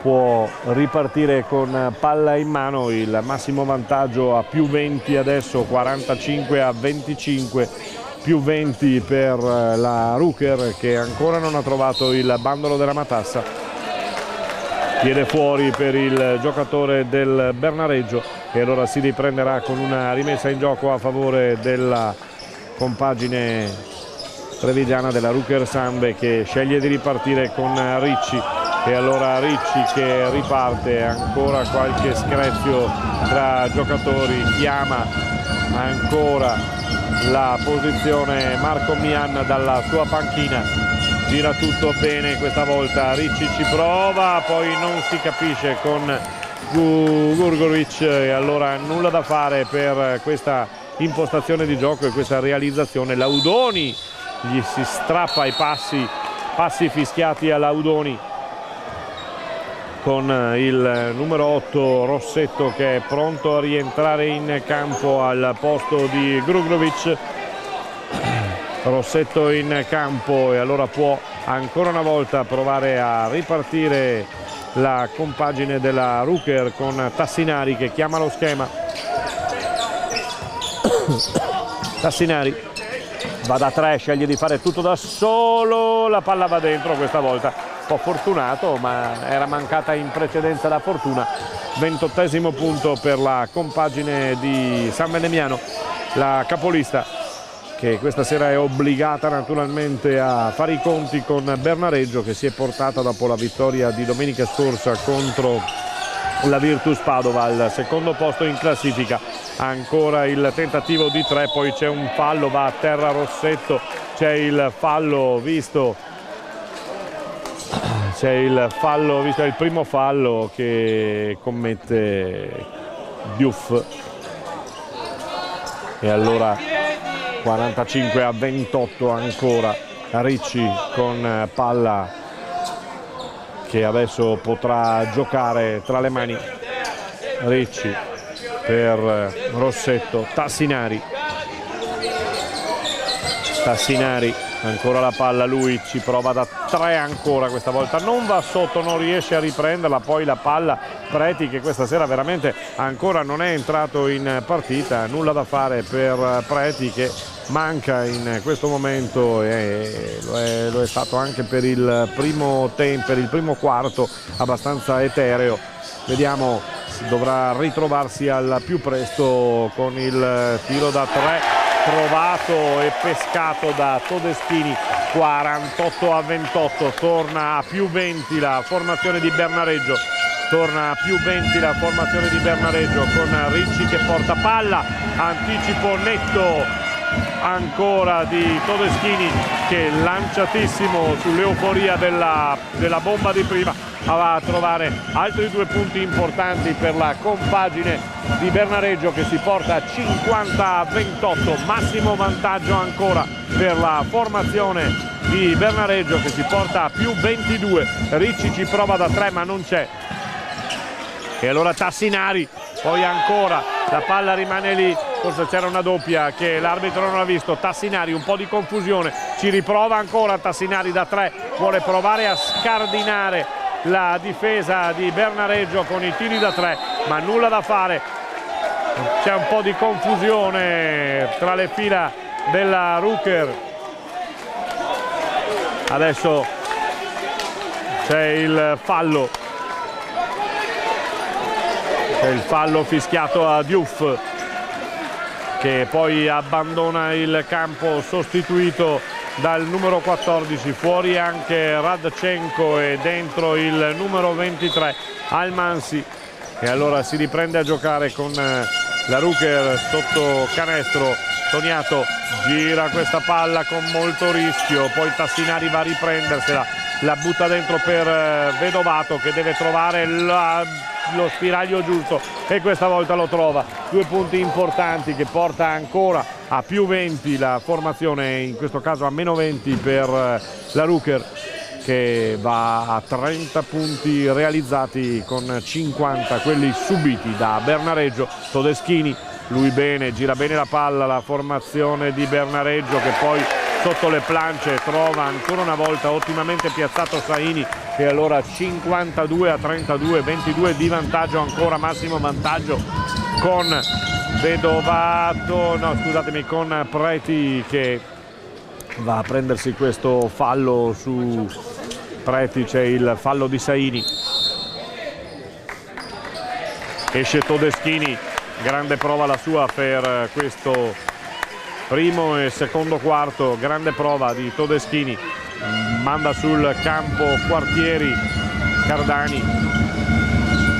Può ripartire con palla in mano, il massimo vantaggio a più 20 adesso, 45-25, più 20 per la Ruker, che ancora non ha trovato il bandolo della matassa. Piede fuori per il giocatore del Bernareggio, e allora si riprenderà con una rimessa in gioco a favore della compagine trevigiana della Ruker Sambe, che sceglie di ripartire con Ricci. E allora Ricci che riparte, ancora qualche screzio tra giocatori, chiama ancora la posizione Marco Mian dalla sua panchina. Gira tutto bene questa volta, Ricci ci prova, poi non si capisce con Gurgovic, e allora nulla da fare per questa impostazione di gioco e questa realizzazione. Laudoni gli si strappa i passi fischiati a Laudoni, con il numero 8 Rossetto che è pronto a rientrare in campo al posto di Gurgovic. Rossetto in campo, e allora può ancora una volta provare a ripartire la compagine della Ruker con Tassinari che chiama lo schema. Tassinari va da 3, sceglie di fare tutto da solo, la palla va dentro questa volta. Un po' fortunato, ma era mancata in precedenza la fortuna. 28esimo punto per la compagine di San Vendemiano, la capolista, che questa sera è obbligata naturalmente a fare i conti con Bernareggio, che si è portata dopo la vittoria di domenica scorsa contro la Virtus Padova al secondo posto in classifica. Ancora il tentativo di 3, poi c'è un fallo, va a terra Rossetto, c'è il fallo visto, è il primo fallo che commette Diouf, e allora 45-28 ancora. Ricci con palla che adesso potrà giocare tra le mani. Ricci per Rossetto, Tassinari, ancora la palla, lui ci prova da 3 ancora, questa volta non va sotto, non riesce a riprenderla. Poi la palla Preti, che questa sera veramente ancora non è entrato in partita, nulla da fare per Preti, che manca in questo momento, e lo è stato anche per il primo tempo, per il primo quarto, abbastanza etereo. Vediamo, dovrà ritrovarsi al più presto con il tiro da 3 provato e pescato da Todeschini. 48-28, torna a più 20 la formazione di Bernareggio, con Ricci che porta palla, anticipo netto ancora di Todeschini, che lanciatissimo sull'euforia della bomba di prima va a trovare altri 2 punti importanti per la compagine di Bernareggio, che si porta a 50-28, massimo vantaggio ancora per la formazione di Bernareggio, che si porta a più 22. Ricci ci prova da 3 ma non c'è, e allora Tassinari, poi ancora la palla rimane lì, forse c'era una doppia che l'arbitro non ha visto. Tassinari, un po' di confusione, ci riprova ancora Tassinari da 3, vuole provare a scardinare la difesa di Bernareggio con i tiri da 3, ma nulla da fare. C'è un po' di confusione tra le fila della Ruker, Adesso c'è il fallo. C'è il fallo fischiato a Diouf, che poi abbandona il campo, sostituito dal numero 14. Fuori anche Radchenko e dentro il numero 23 Almansi, e allora si riprende a giocare con la Ruker sotto canestro. Toniato gira questa palla con molto rischio, poi Tassinari va a riprendersela, la butta dentro per Vedovato, che deve trovare lo spiraglio giusto, e questa volta lo trova. 2 punti importanti che porta ancora a più 20 la formazione, in questo caso a meno 20 per la Ruker, che va a 30 punti realizzati con 50 quelli subiti da Bernareggio. Todeschini, lui bene, gira bene la palla, la formazione di Bernareggio, che poi sotto le planche trova ancora una volta ottimamente piazzato Saini, e allora 52-32, 22 di vantaggio, ancora massimo vantaggio con Vedovato, no scusatemi, con Preti, che va a prendersi questo fallo su Preti. C'è il fallo di Saini, esce Todeschini, grande prova la sua per questo primo e secondo quarto, grande prova di Todeschini, manda sul campo Quartieri. Cardani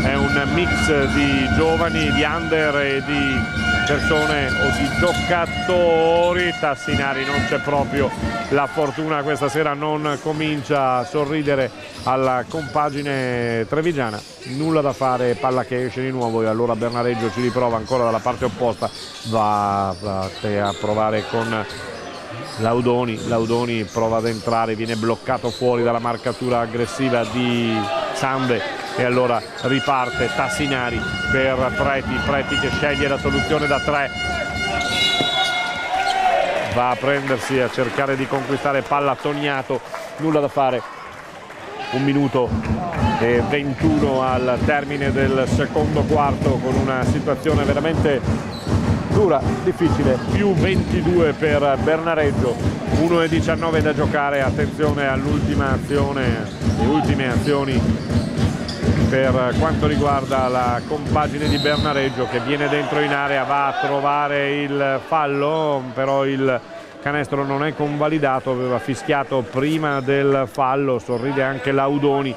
è un mix di giovani, di under e di persone o di giocatori. Tassinari non c'è proprio la fortuna questa sera, non comincia a sorridere alla compagine trevigiana. Nulla da fare, palla che esce di nuovo, e allora Bernareggio ci riprova ancora dalla parte opposta, va a provare con Laudoni, prova ad entrare, viene bloccato fuori dalla marcatura aggressiva di Sambe, e allora riparte Tassinari per Preti che sceglie la soluzione da 3, va a prendersi, a cercare di conquistare palla Toniato, nulla da fare. 1 minuto e 21 al termine del secondo quarto, con una situazione veramente dura, difficile. Più 22 per Bernareggio, 1:19 da giocare. Attenzione all'ultima azione, le ultime azioni per quanto riguarda la compagine di Bernareggio, che viene dentro in area, va a trovare il fallo, però il canestro non è convalidato, aveva fischiato prima del fallo. Sorride anche Laudoni,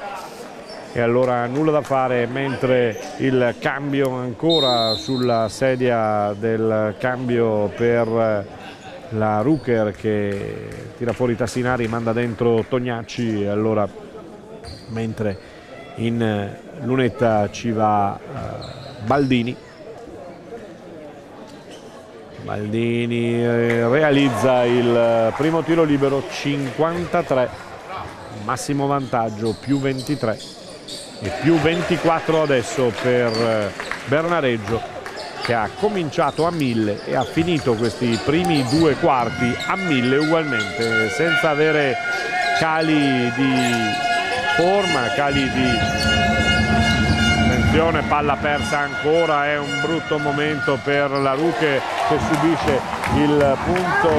e allora nulla da fare, mentre il cambio ancora sulla sedia del cambio per la Ruker, che tira fuori Tassinari, manda dentro Tognacci, e allora mentre in lunetta ci va Baldini realizza il primo tiro libero, 53, massimo vantaggio, più 23 e più 24 adesso per Bernareggio, che ha cominciato a 1000 e ha finito questi primi 2 quarti a 1000 ugualmente, senza avere cali di forma, cali di tensione. Palla persa ancora, è un brutto momento per la Ruker, che subisce il punto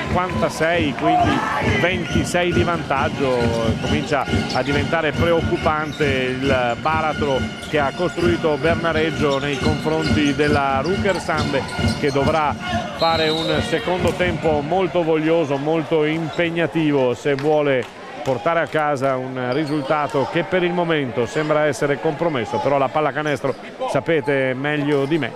56, quindi 26 di vantaggio. Comincia a diventare preoccupante il baratro che ha costruito Bernareggio nei confronti della Ruker Sambe, che dovrà fare un secondo tempo molto voglioso, molto impegnativo, se vuole portare a casa un risultato che per il momento sembra essere compromesso. Però la pallacanestro, sapete meglio di me,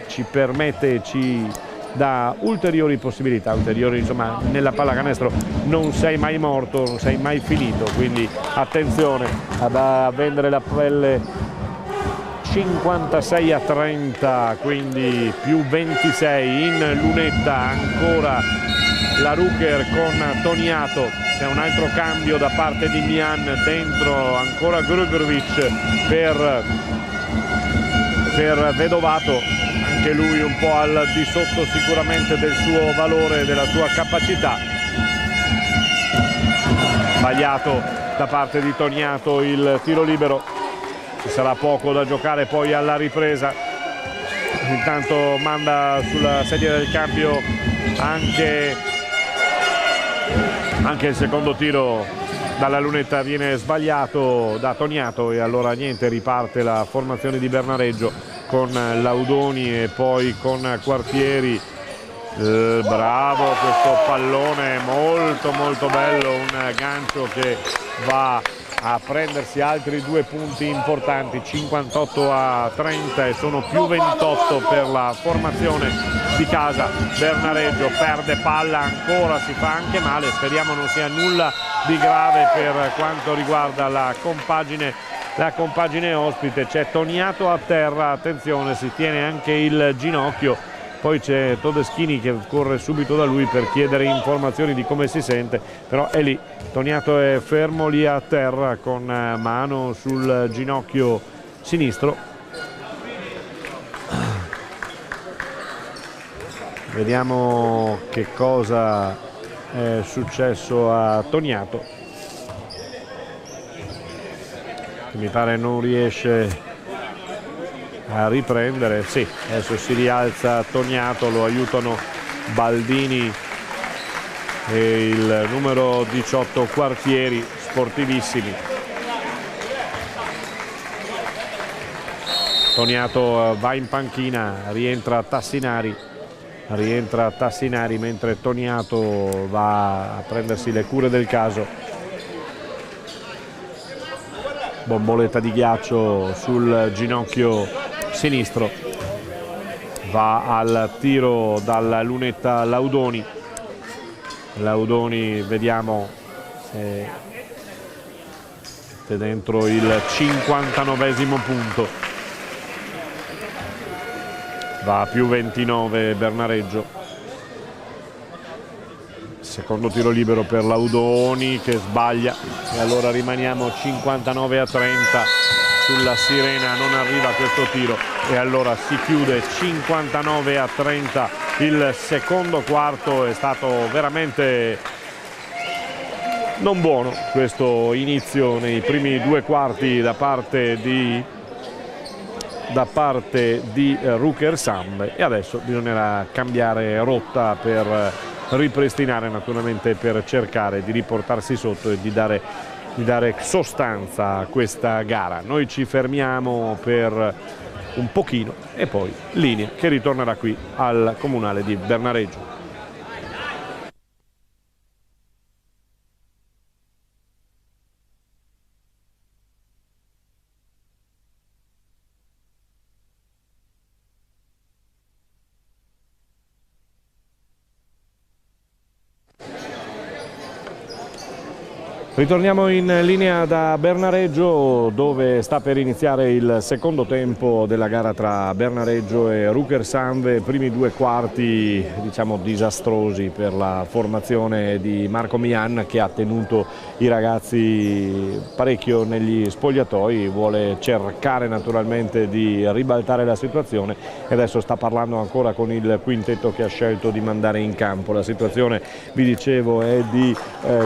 ci permette, ci dà ulteriori possibilità, insomma, nella pallacanestro non sei mai morto, non sei mai finito, quindi attenzione a vendere la pelle. 56-30, quindi più 26 in lunetta ancora la Ruker con Toniato. C'è un altro cambio da parte di Mian, dentro ancora Grugrovic per Vedovato, anche lui un po' al di sotto sicuramente del suo valore, della sua capacità. Sbagliato da parte di Toniato il tiro libero, ci sarà poco da giocare poi alla ripresa. Intanto manda sulla sedia del cambio anche Anche il secondo tiro dalla lunetta viene sbagliato da Toniato e allora niente, riparte la formazione di Bernareggio con Laudoni e poi con Quartieri. Bravo questo pallone, molto bello, un gancio che va a prendersi altri 2 punti importanti, 58-30 e sono più 28 per la formazione di casa. Bernareggio perde palla ancora, si fa anche male, speriamo non sia nulla di grave per quanto riguarda la compagine ospite. C'è Toniato a terra, attenzione, si tiene anche il ginocchio. Poi c'è Todeschini che corre subito da lui per chiedere informazioni di come si sente, però è lì, Toniato è fermo lì a terra con mano sul ginocchio sinistro. Vediamo che cosa è successo a Toniato, che mi pare non riesce a riprendere. Sì, adesso si rialza Toniato, lo aiutano Baldini e il numero 18 Quartieri, sportivissimi. Toniato va in panchina, rientra Tassinari mentre Toniato va a prendersi le cure del caso. Bomboletta di ghiaccio sul ginocchio sinistro, va al tiro dalla lunetta Laudoni, vediamo se è dentro il 59esimo punto, va a più 29 Bernareggio. Secondo tiro libero per Laudoni che sbaglia e allora rimaniamo 59-30. Sulla sirena non arriva questo tiro e allora si chiude 59-30. Il secondo quarto è stato veramente non buono questo inizio nei primi 2 quarti da parte di Ruker Sambe, e adesso bisognerà cambiare rotta per ripristinare, naturalmente per cercare di riportarsi sotto e di dare sostanza a questa gara. Noi ci fermiamo per un pochino e poi linea che ritornerà qui al Comunale di Bernareggio. Ritorniamo in linea da Bernareggio, dove sta per iniziare il secondo tempo della gara tra Bernareggio e Ruker Samve. Primi 2 quarti diciamo disastrosi per la formazione di Marco Mian, che ha tenuto i ragazzi parecchio negli spogliatoi, vuole cercare naturalmente di ribaltare la situazione e adesso sta parlando ancora con il quintetto che ha scelto di mandare in campo. La situazione, vi dicevo, è di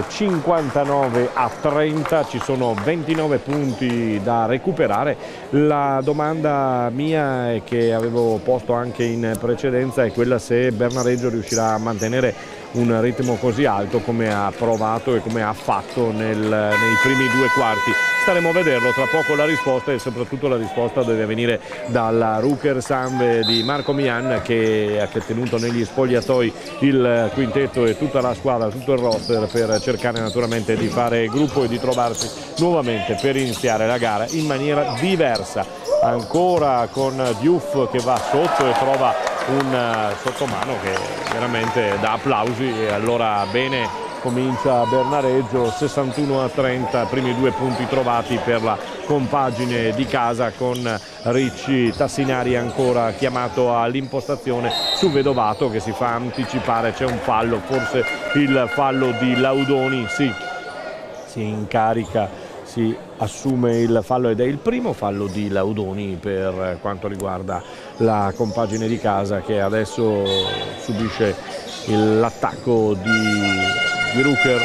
59-30, ci sono 29 punti da recuperare. La domanda mia, e che avevo posto anche in precedenza, è quella se Bernareggio riuscirà a mantenere un ritmo così alto come ha provato e come ha fatto nei primi 2 quarti. Staremo a vederlo tra poco la risposta, e soprattutto la risposta deve venire dalla Ruker Samve di Marco Mian, che ha tenuto negli spogliatoi il quintetto e tutta la squadra, tutto il roster, per cercare naturalmente di fare gruppo e di trovarsi nuovamente per iniziare la gara in maniera diversa. Ancora con Diouf che va sotto e trova un sottomano che veramente dà applausi, e allora bene comincia Bernareggio. 61-30, primi 2 punti trovati per la compagine di casa, con Ricci Tassinari ancora chiamato all'impostazione su Vedovato che si fa anticipare. C'è un fallo, forse il fallo di Laudoni, sì, si incarica, si assume il fallo ed è il primo fallo di Laudoni per quanto riguarda la compagine di casa, che adesso subisce l'attacco di Ruker.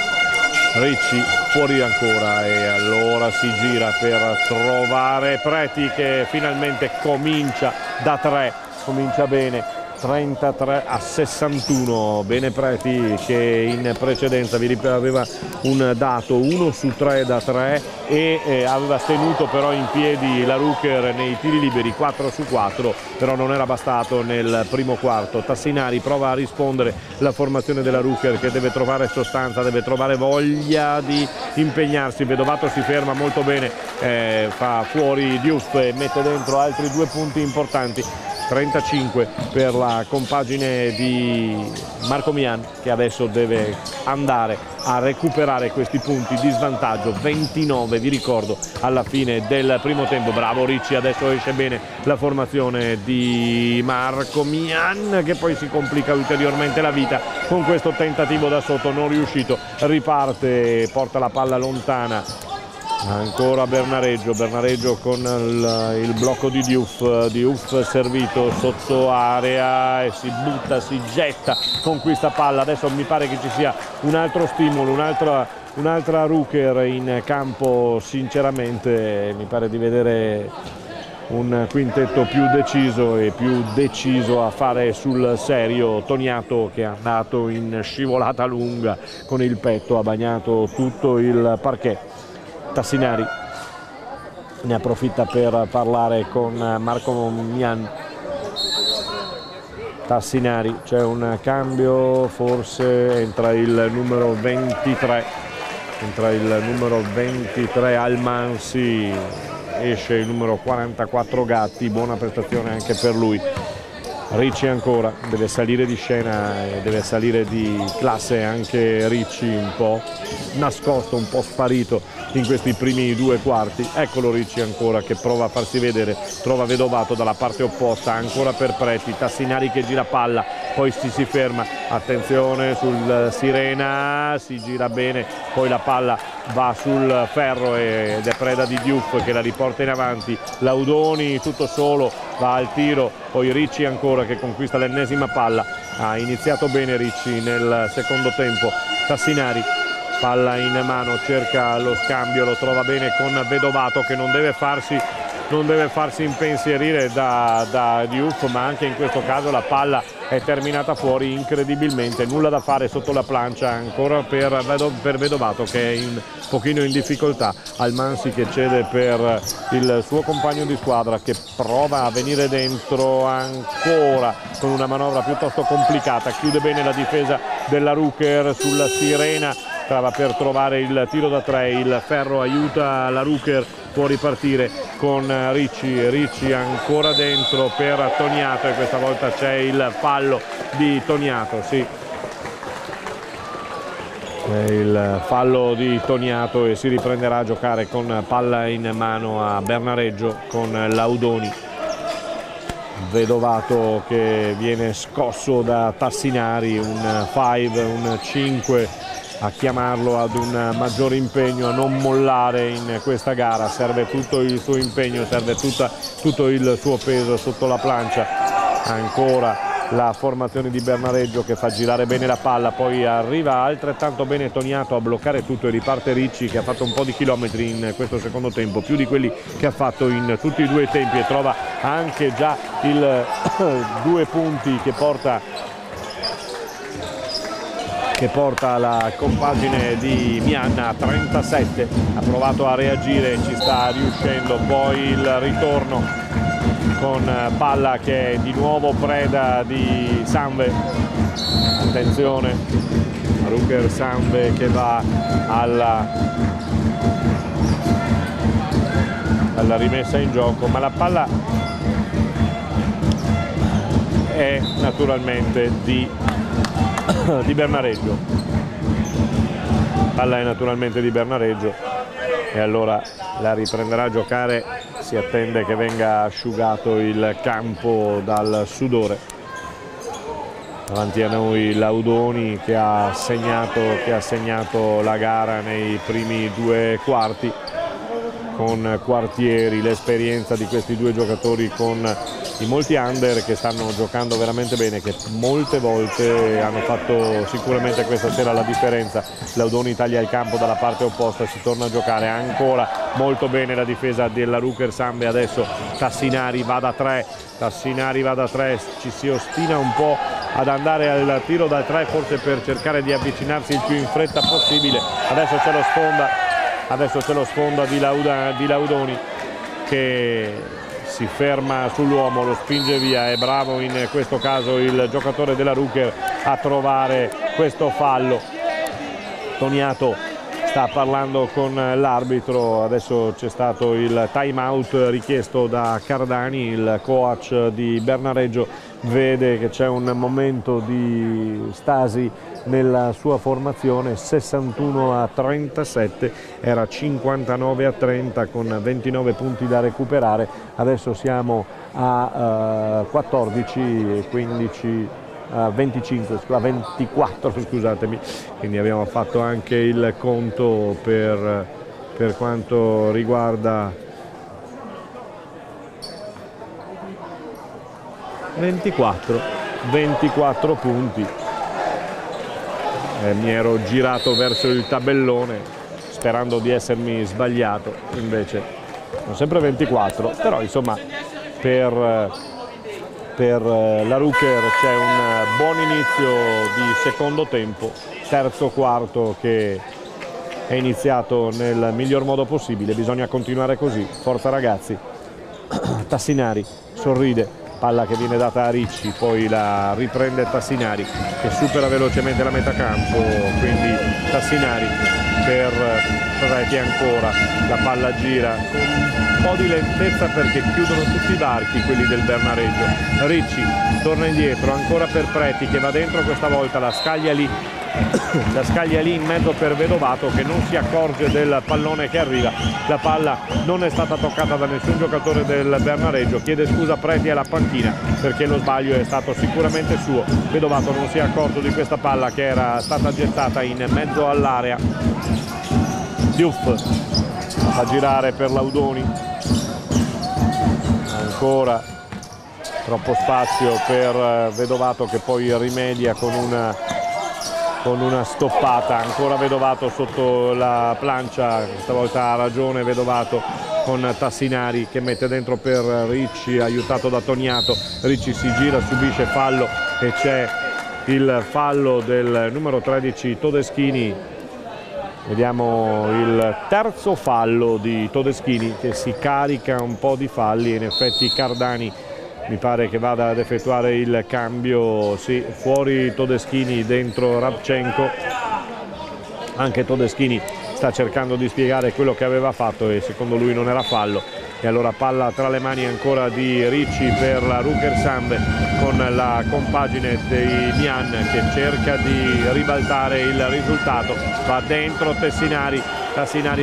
Ricci fuori ancora e allora si gira per trovare Preti, che finalmente comincia da 3, comincia bene 33-61. Bene Preti, che in precedenza aveva un dato 1 su 3 da 3 e aveva tenuto però in piedi la Rucker nei tiri liberi 4 su 4, però non era bastato nel primo quarto. Tassinari prova a rispondere, la formazione della Rucker che deve trovare sostanza, deve trovare voglia di impegnarsi. Vedovato si ferma molto bene, fa fuori Diouf e mette dentro altri 2 punti importanti. 35 per la compagine di Marco Mian, che adesso deve andare a recuperare questi punti di svantaggio. 29, vi ricordo, alla fine del primo tempo. Bravo Ricci, adesso esce bene la formazione di Marco Mian, che poi si complica ulteriormente la vita con questo tentativo da sotto non riuscito. Riparte, porta la palla lontana. Ancora Bernareggio con il blocco di Diouf servito sotto area e si butta, si getta, conquista palla. Adesso mi pare che ci sia un altro stimolo, un'altra Rucker in campo. Sinceramente mi pare di vedere un quintetto più deciso e più deciso a fare sul serio. Toniato, che è andato in scivolata lunga con il petto, ha bagnato tutto il parquet. Tassinari ne approfitta per parlare con Marco Mian. Tassinari, c'è un cambio, forse entra il numero 23, Almansi, esce il numero 44 Gatti, buona prestazione anche per lui. Ricci ancora, deve salire di scena e deve salire di classe anche Ricci, un po' nascosto, un po' sparito in questi primi 2 quarti. Eccolo Ricci ancora che prova a farsi vedere, trova Vedovato dalla parte opposta, ancora per Preti. Tassinari che gira palla, poi si ferma, attenzione sul Sirena, si gira bene, poi la palla va sul ferro ed è preda di Diouf che la riporta in avanti. Laudoni tutto solo, va al tiro, poi Ricci ancora che conquista l'ennesima palla. Ha iniziato bene Ricci nel secondo tempo. Tassinari, palla in mano, cerca lo scambio, lo trova bene con Vedovato che non deve farsi impensierire da Diouf, ma anche in questo caso la palla è terminata fuori incredibilmente. Nulla da fare sotto la plancia ancora per Vedovato, che è un pochino in difficoltà. Almansi che cede per il suo compagno di squadra, che prova a venire dentro ancora con una manovra piuttosto complicata. Chiude bene la difesa della Rucker sulla Sirena, stava per trovare il tiro da 3, il ferro aiuta la Rucker, può ripartire con Ricci ancora dentro per Toniato e questa volta c'è il fallo di Toniato, sì. È il fallo di Toniato e si riprenderà a giocare con palla in mano a Bernareggio con Laudoni. Vedovato che viene scosso da Tassinari, un 5, un 5 a chiamarlo ad un maggiore impegno, a non mollare in questa gara. Serve tutto il suo impegno, serve tutto il suo peso sotto la plancia. Ancora la formazione di Bernareggio che fa girare bene la palla, poi arriva altrettanto bene Toniato a bloccare tutto e riparte Ricci che ha fatto un po' di chilometri in questo secondo tempo, più di quelli che ha fatto in tutti e 2 i tempi, e trova anche già il 2 punti che porta la compagine di Mian a 37. Ha provato a reagire, ci sta riuscendo, poi il ritorno con palla che è di nuovo preda di Sanve. Attenzione, Rucker Sanve che va alla rimessa in gioco, ma la palla è naturalmente di Bernareggio. Palla è naturalmente di Bernareggio e allora la riprenderà a giocare. Si attende che venga asciugato il campo dal sudore. Davanti a noi Laudoni che ha segnato la gara nei primi 2 quarti con Quartieri. L'esperienza di questi 2 giocatori con i molti under che stanno giocando veramente bene, che molte volte hanno fatto sicuramente questa sera la differenza. Laudoni taglia il campo dalla parte opposta, si torna a giocare ancora molto bene la difesa della Ruker Sambe. Adesso Tassinari va da 3, ci si ostina un po' ad andare al tiro da 3, forse per cercare di avvicinarsi il più in fretta possibile. Adesso c'è lo sfonda di Laudoni che si ferma sull'uomo, lo spinge via. È bravo in questo caso il giocatore della Ruker a trovare questo fallo. Toniato sta parlando con l'arbitro, adesso c'è stato il time out richiesto da Cardani. Il coach di Bernareggio vede che c'è un momento di stasi nella sua formazione. 61-37, era 59-30 con 29 punti da recuperare. Adesso siamo a 14 e 15 24, scusatemi, quindi abbiamo fatto anche il conto per quanto riguarda 24 punti. Mi ero girato verso il tabellone sperando di essermi sbagliato, invece sono sempre 24, però insomma per la Ruker c'è un buon inizio di secondo tempo, terzo quarto che è iniziato nel miglior modo possibile. Bisogna continuare così, forza ragazzi. Tassinari sorride, palla che viene data a Ricci, poi la riprende Tassinari che supera velocemente la metà campo, quindi Tassinari per Preti ancora, la palla gira con un po' di lentezza perché chiudono tutti i varchi quelli del Bernareggio. Ricci torna indietro ancora per Preti che va dentro, questa volta la scaglia lì in mezzo per Vedovato che non si accorge del pallone che arriva. La palla non è stata toccata da nessun giocatore del Bernareggio, chiede scusa Preti alla panchina perché lo sbaglio è stato sicuramente suo. Vedovato non si è accorto di questa palla che era stata gettata in mezzo all'area. Diouf fa girare per Laudoni, ancora troppo spazio per Vedovato che poi rimedia con una stoppata. Ancora Vedovato sotto la plancia, questa volta ha ragione Vedovato con Tassinari che mette dentro per Ricci, aiutato da Toniato. Ricci si gira, subisce fallo e c'è il fallo del numero 13 Todeschini. Vediamo il terzo fallo di Todeschini che si carica un po' di falli. In effetti Cardani mi pare che vada ad effettuare il cambio, sì, fuori Todeschini, dentro Rabchenko. Anche Todeschini sta cercando di spiegare quello che aveva fatto e secondo lui non era fallo. E allora palla tra le mani ancora di Ricci per la Ruker Sambe con la compagine dei Mian che cerca di ribaltare il risultato. Va dentro Tassinari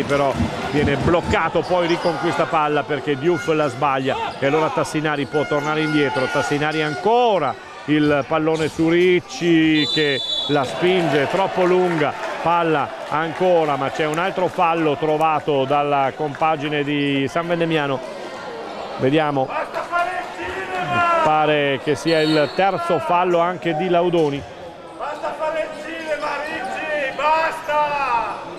però viene bloccato, poi riconquista palla perché Diouf la sbaglia e allora Tassinari può tornare indietro. Tassinari ancora, il pallone su Ricci che la spinge troppo lunga, palla ancora, ma c'è un altro fallo trovato dalla compagine di San Vendemiano. Vediamo, pare che sia il terzo fallo anche di Laudoni.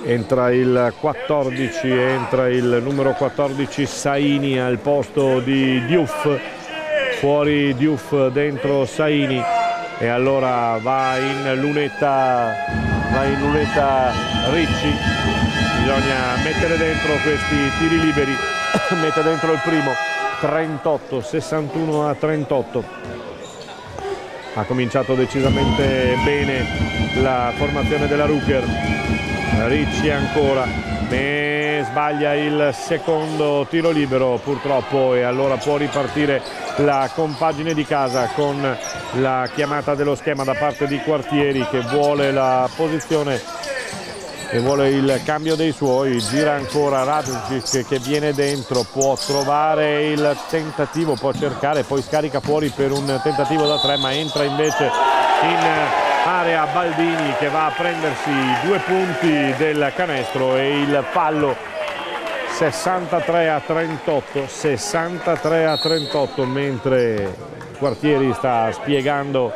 Entra il 14, entra il numero 14 Saini al posto di Diouf, fuori Diouf, dentro Saini e allora va in lunetta Ricci. Bisogna mettere dentro questi tiri liberi, mette dentro il primo, 61-38. Ha cominciato decisamente bene la formazione della Ruker. Ricci ancora, sbaglia il secondo tiro libero purtroppo e allora può ripartire la compagine di casa con la chiamata dello schema da parte di Quartieri che vuole la posizione e vuole il cambio dei suoi. Gira ancora Radžić che viene dentro, può trovare il tentativo, può cercare, poi scarica fuori per un tentativo da 3 ma entra invece in area Baldini che va a prendersi 2 punti del canestro e il fallo 63-38, mentre Quartieri sta spiegando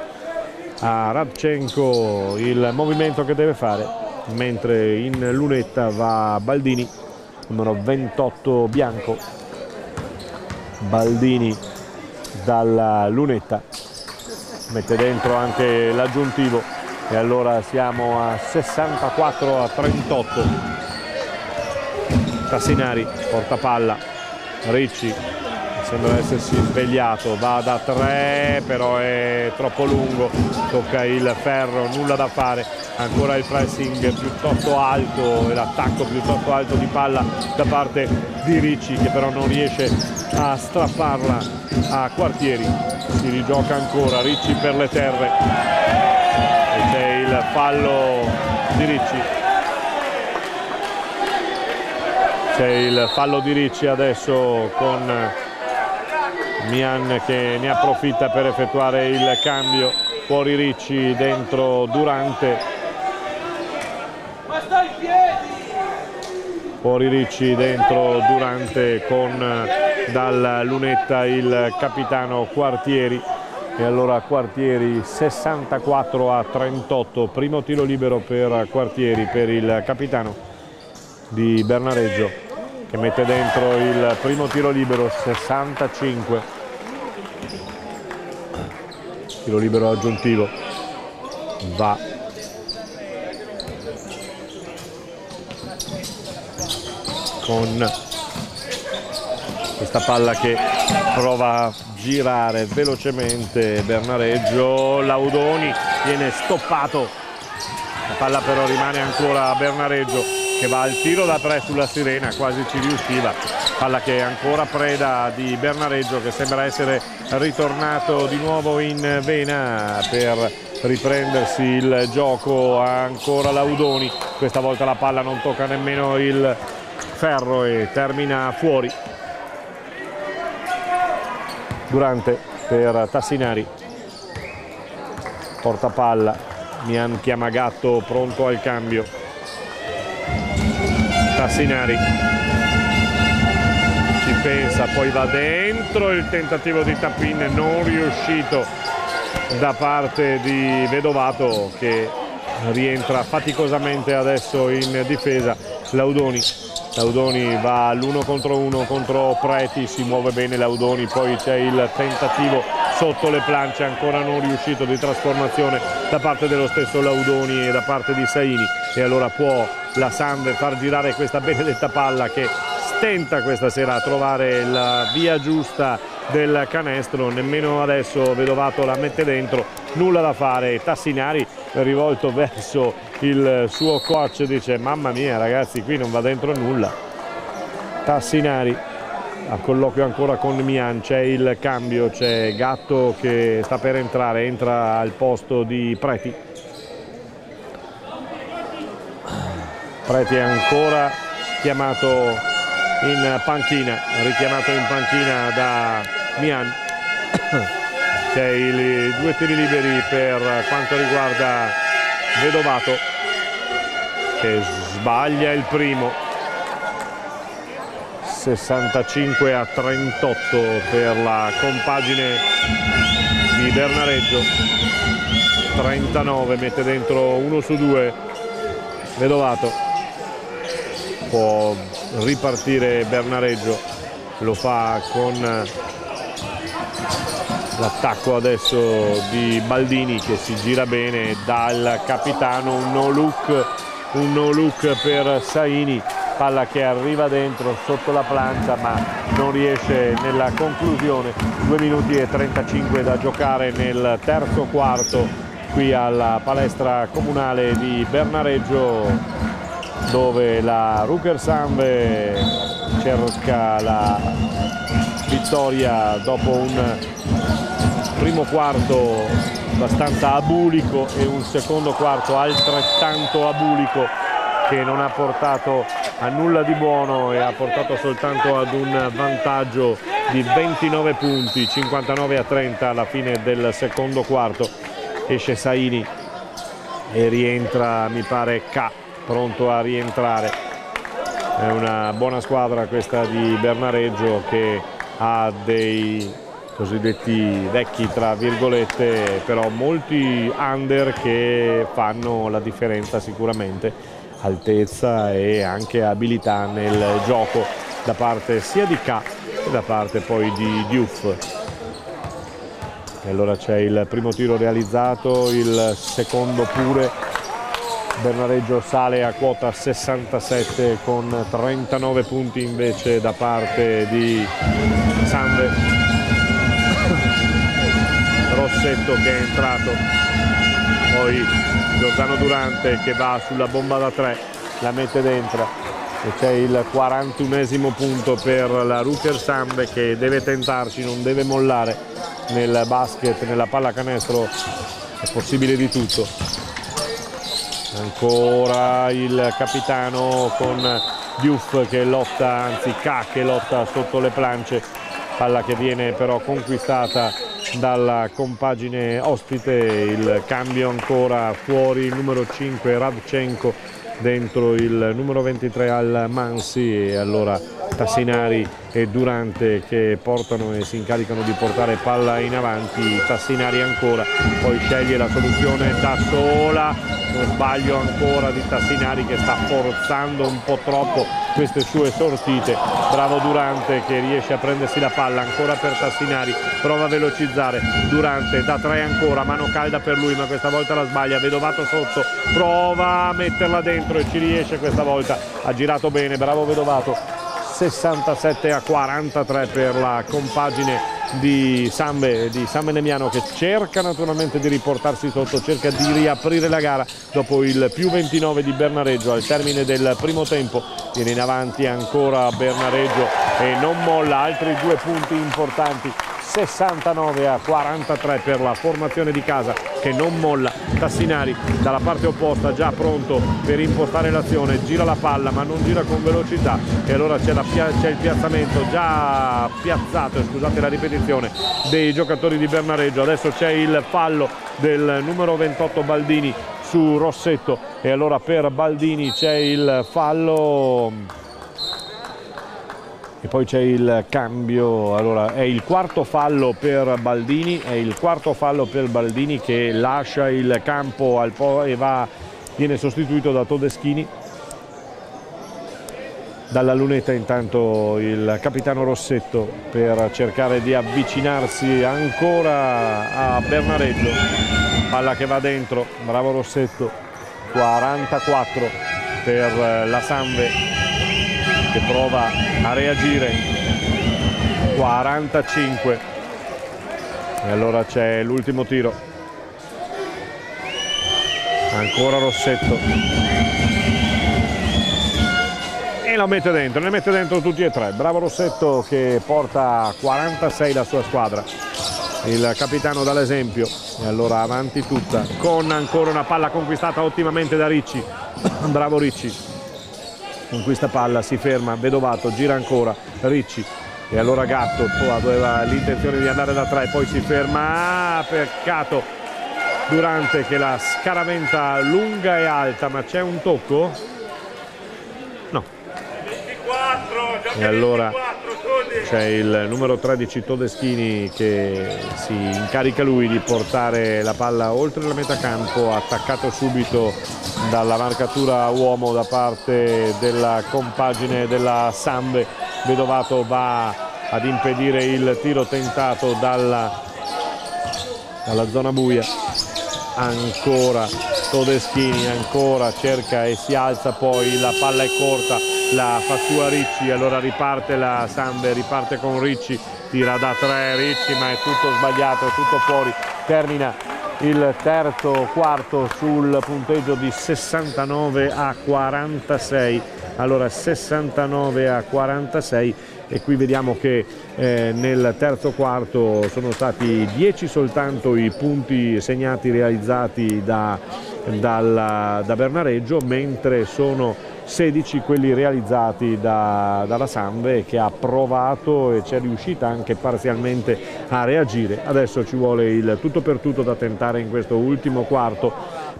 a Radchenko il movimento che deve fare, mentre in lunetta va Baldini, numero 28 bianco. Baldini dalla lunetta mette dentro anche l'aggiuntivo e allora siamo a 64-38. Tassinari porta palla, Ricci sembra essersi svegliato, va da 3 però è troppo lungo, tocca il ferro, nulla da fare, ancora il pressing piuttosto alto e l'attacco piuttosto alto di palla da parte di Ricci, che però non riesce a strapparla a Quartieri. Si rigioca ancora, Ricci per le terre e c'è il fallo di Ricci. C'è il fallo di Ricci adesso con Mian che ne approfitta per effettuare il cambio. Fuori Ricci, dentro Durante. Fuori Ricci, dentro Durante con dalla lunetta il capitano Quartieri. E allora Quartieri 64-38, primo tiro libero per Quartieri, per il capitano di Bernareggio, che mette dentro il primo tiro libero. 65, tiro libero aggiuntivo, va con questa palla che prova a girare velocemente Bernareggio. Laudoni viene stoppato, la palla però rimane ancora a Bernareggio, che va al tiro da 3 sulla sirena, quasi ci riusciva. Palla che è ancora preda di Bernareggio, che sembra essere ritornato di nuovo in vena per riprendersi il gioco. Ancora Laudoni, questa volta la palla non tocca nemmeno il ferro e termina fuori. Durante per Tassinari, porta palla, Mian chiama Gatto pronto al cambio. Tassinari ci pensa, poi va dentro, il tentativo di tap-in non riuscito da parte di Vedovato, che rientra faticosamente adesso in difesa. Laudoni va all'1 contro 1 contro Preti, si muove bene Laudoni, poi c'è il tentativo sotto le planche ancora non riuscito di trasformazione da parte dello stesso Laudoni e da parte di Saini, e allora può la Samve far girare questa benedetta palla che stenta questa sera a trovare la via giusta del canestro. Nemmeno adesso Vedovato la mette dentro, nulla da fare. Tassinari, rivolto verso il suo coach, dice: mamma mia ragazzi, qui non va dentro nulla. Tassinari a colloquio ancora con Mian, c'è il cambio, c'è Gatto che sta per entrare, entra al posto di Preti. Preti è ancora chiamato in panchina, richiamato in panchina da Mian. C'è i 2 tiri liberi per quanto riguarda Vedovato, che sbaglia il primo. 65-38 per la compagine di Bernareggio. 39, mette dentro 1 su 2 Vedovato. Può ripartire Bernareggio, lo fa con l'attacco adesso di Baldini, che si gira bene dal capitano. Un no look per Saini, palla che arriva dentro sotto la plancia ma non riesce nella conclusione. 2 minuti e 35 da giocare nel terzo quarto qui alla palestra comunale di Bernareggio, dove la Ruker Samve cerca la vittoria dopo un primo quarto abbastanza abulico e un secondo quarto altrettanto abulico, che non ha portato a nulla di buono e ha portato soltanto ad un vantaggio di 29 punti, 59-30 alla fine del secondo quarto. Esce Saini e rientra, mi pare, K, pronto a rientrare. È una buona squadra questa di Bernareggio, che ha dei cosiddetti vecchi tra virgolette, però molti under che fanno la differenza sicuramente, altezza e anche abilità nel gioco da parte sia di K che da parte poi di Diouf. E allora c'è il primo tiro realizzato, il secondo pure. Bernareggio sale a quota 67 con 39 punti invece da parte di Sambe. Rossetto che è entrato, poi Giordano Durante che va sulla bomba da 3, la mette dentro e c'è il 41esimo punto per la Ruker Sambe, che deve tentarci, non deve mollare nel basket, nella pallacanestro è possibile di tutto. Ancora il capitano con Diouf che lotta, anzi K che lotta sotto le planche, palla che viene però conquistata dalla compagine ospite. Il cambio ancora fuori, il numero 5 Radchenko dentro il numero 23 al Mansi, e allora Tassinari e Durante che portano e si incaricano di portare palla in avanti. Tassinari ancora, poi sceglie la soluzione da sola, uno sbaglio ancora di Tassinari che sta forzando un po' troppo queste sue sortite. Bravo Durante che riesce a prendersi la palla, ancora per Tassinari, prova a velocizzare Durante da 3 ancora, mano calda per lui ma questa volta la sbaglia. Vedovato sotto, prova a metterla dentro e ci riesce questa volta, ha girato bene, bravo Vedovato. 67-43 per la compagine di Sambe Nemiano, che cerca naturalmente di riportarsi sotto, cerca di riaprire la gara dopo il più 29 di Bernareggio al termine del primo tempo. Viene in avanti ancora Bernareggio e non molla, altri 2 punti importanti. 69-43 per la formazione di casa che non molla. Tassinari dalla parte opposta già pronto per impostare l'azione, gira la palla ma non gira con velocità, e allora c'è il piazzamento già piazzato, scusate la ripetizione, dei giocatori di Bernareggio. Adesso c'è il fallo del numero 28 Baldini su Rossetto, e allora per Baldini c'è il fallo e poi c'è il cambio. Allora è il quarto fallo per Baldini, che lascia il campo e viene sostituito da Todeschini. Dalla lunetta intanto il capitano Rossetto per cercare di avvicinarsi ancora a Bernareggio. Palla che va dentro, bravo Rossetto. 44 per la Sambe che prova a reagire, 45, e allora c'è l'ultimo tiro, ancora Rossetto e lo mette dentro, ne mette dentro tutti e 3, bravo Rossetto che porta 46 la sua squadra, il capitano dà l'esempio, e allora avanti tutta con ancora una palla conquistata ottimamente da Ricci, bravo Ricci. Conquista palla, si ferma, Vedovato, gira ancora, Ricci, e allora Gatto aveva l'intenzione di andare da 3, poi si ferma, peccato, Durante che la scaraventa lunga e alta, ma c'è un tocco? No. E allora c'è il numero 13 Todeschini che si incarica lui di portare la palla oltre la metà campo, attaccato subito dalla marcatura uomo da parte della compagine della Sambe. Vedovato va ad impedire il tiro tentato dalla zona buia, ancora Todeschini, ancora cerca e si alza, poi la palla è corta, la fa sua Ricci, allora riparte la Sambe, riparte con Ricci, tira da 3 Ricci ma è tutto sbagliato, è tutto fuori, termina il terzo quarto sul punteggio di 69-46, allora 69-46, e qui vediamo che nel terzo quarto sono stati 10 soltanto i punti segnati realizzati da Bernareggio, mentre sono 16 quelli realizzati dalla Sambe, che ha provato e ci è riuscita anche parzialmente a reagire. Adesso ci vuole il tutto per tutto da tentare in questo ultimo quarto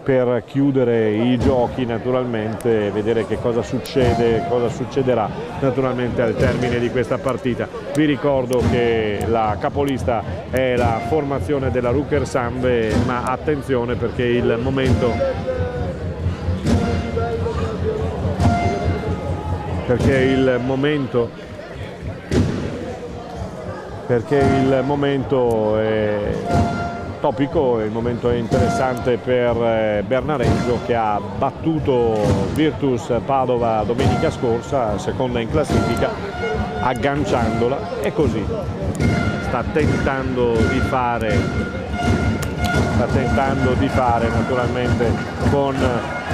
per chiudere i giochi, naturalmente vedere che cosa succede, cosa succederà naturalmente al termine di questa partita. Vi ricordo che la capolista è la formazione della Rucker Sambe, ma attenzione perché il momento è topico, il momento è interessante per Bernareggio, che ha battuto Virtus Padova domenica scorsa, seconda in classifica, agganciandola, e così sta tentando di fare naturalmente con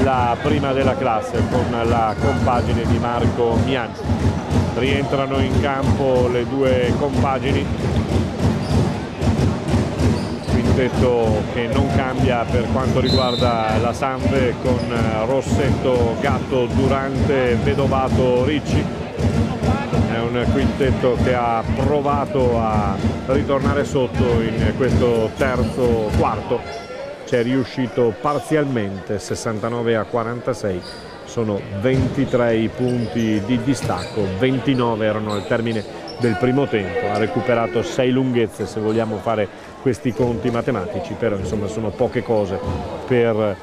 la prima della classe, con la compagine di Marco Mian. Rientrano in campo le due compagini, quintetto che non cambia per quanto riguarda la Sambe, con Rossetto, Gatto, Durante, Vedovato, Ricci. È un quintetto che ha provato a ritornare sotto in questo terzo quarto, c'è riuscito parzialmente, 69-46. Sono 23 i punti di distacco, 29 erano al termine del primo tempo, ha recuperato 6 lunghezze se vogliamo fare questi conti matematici, però insomma sono poche cose per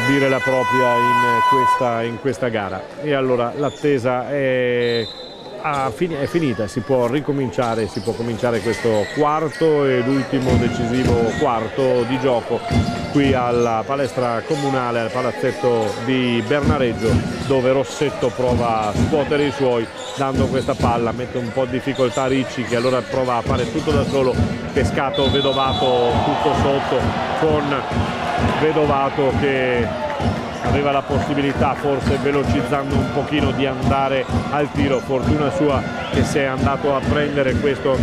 dire la propria in questa gara. E allora l'attesa è finita, si può ricominciare, si può cominciare questo quarto ed ultimo decisivo quarto di gioco qui alla palestra comunale, al palazzetto di Bernareggio, dove Rossetto prova a scuotere i suoi dando questa palla, mette un po' di difficoltà Ricci, che allora prova a fare tutto da solo, pescato Vedovato tutto sotto, con Vedovato che aveva la possibilità, forse velocizzando un pochino, di andare al tiro. Fortuna sua che si è andato a prendere questo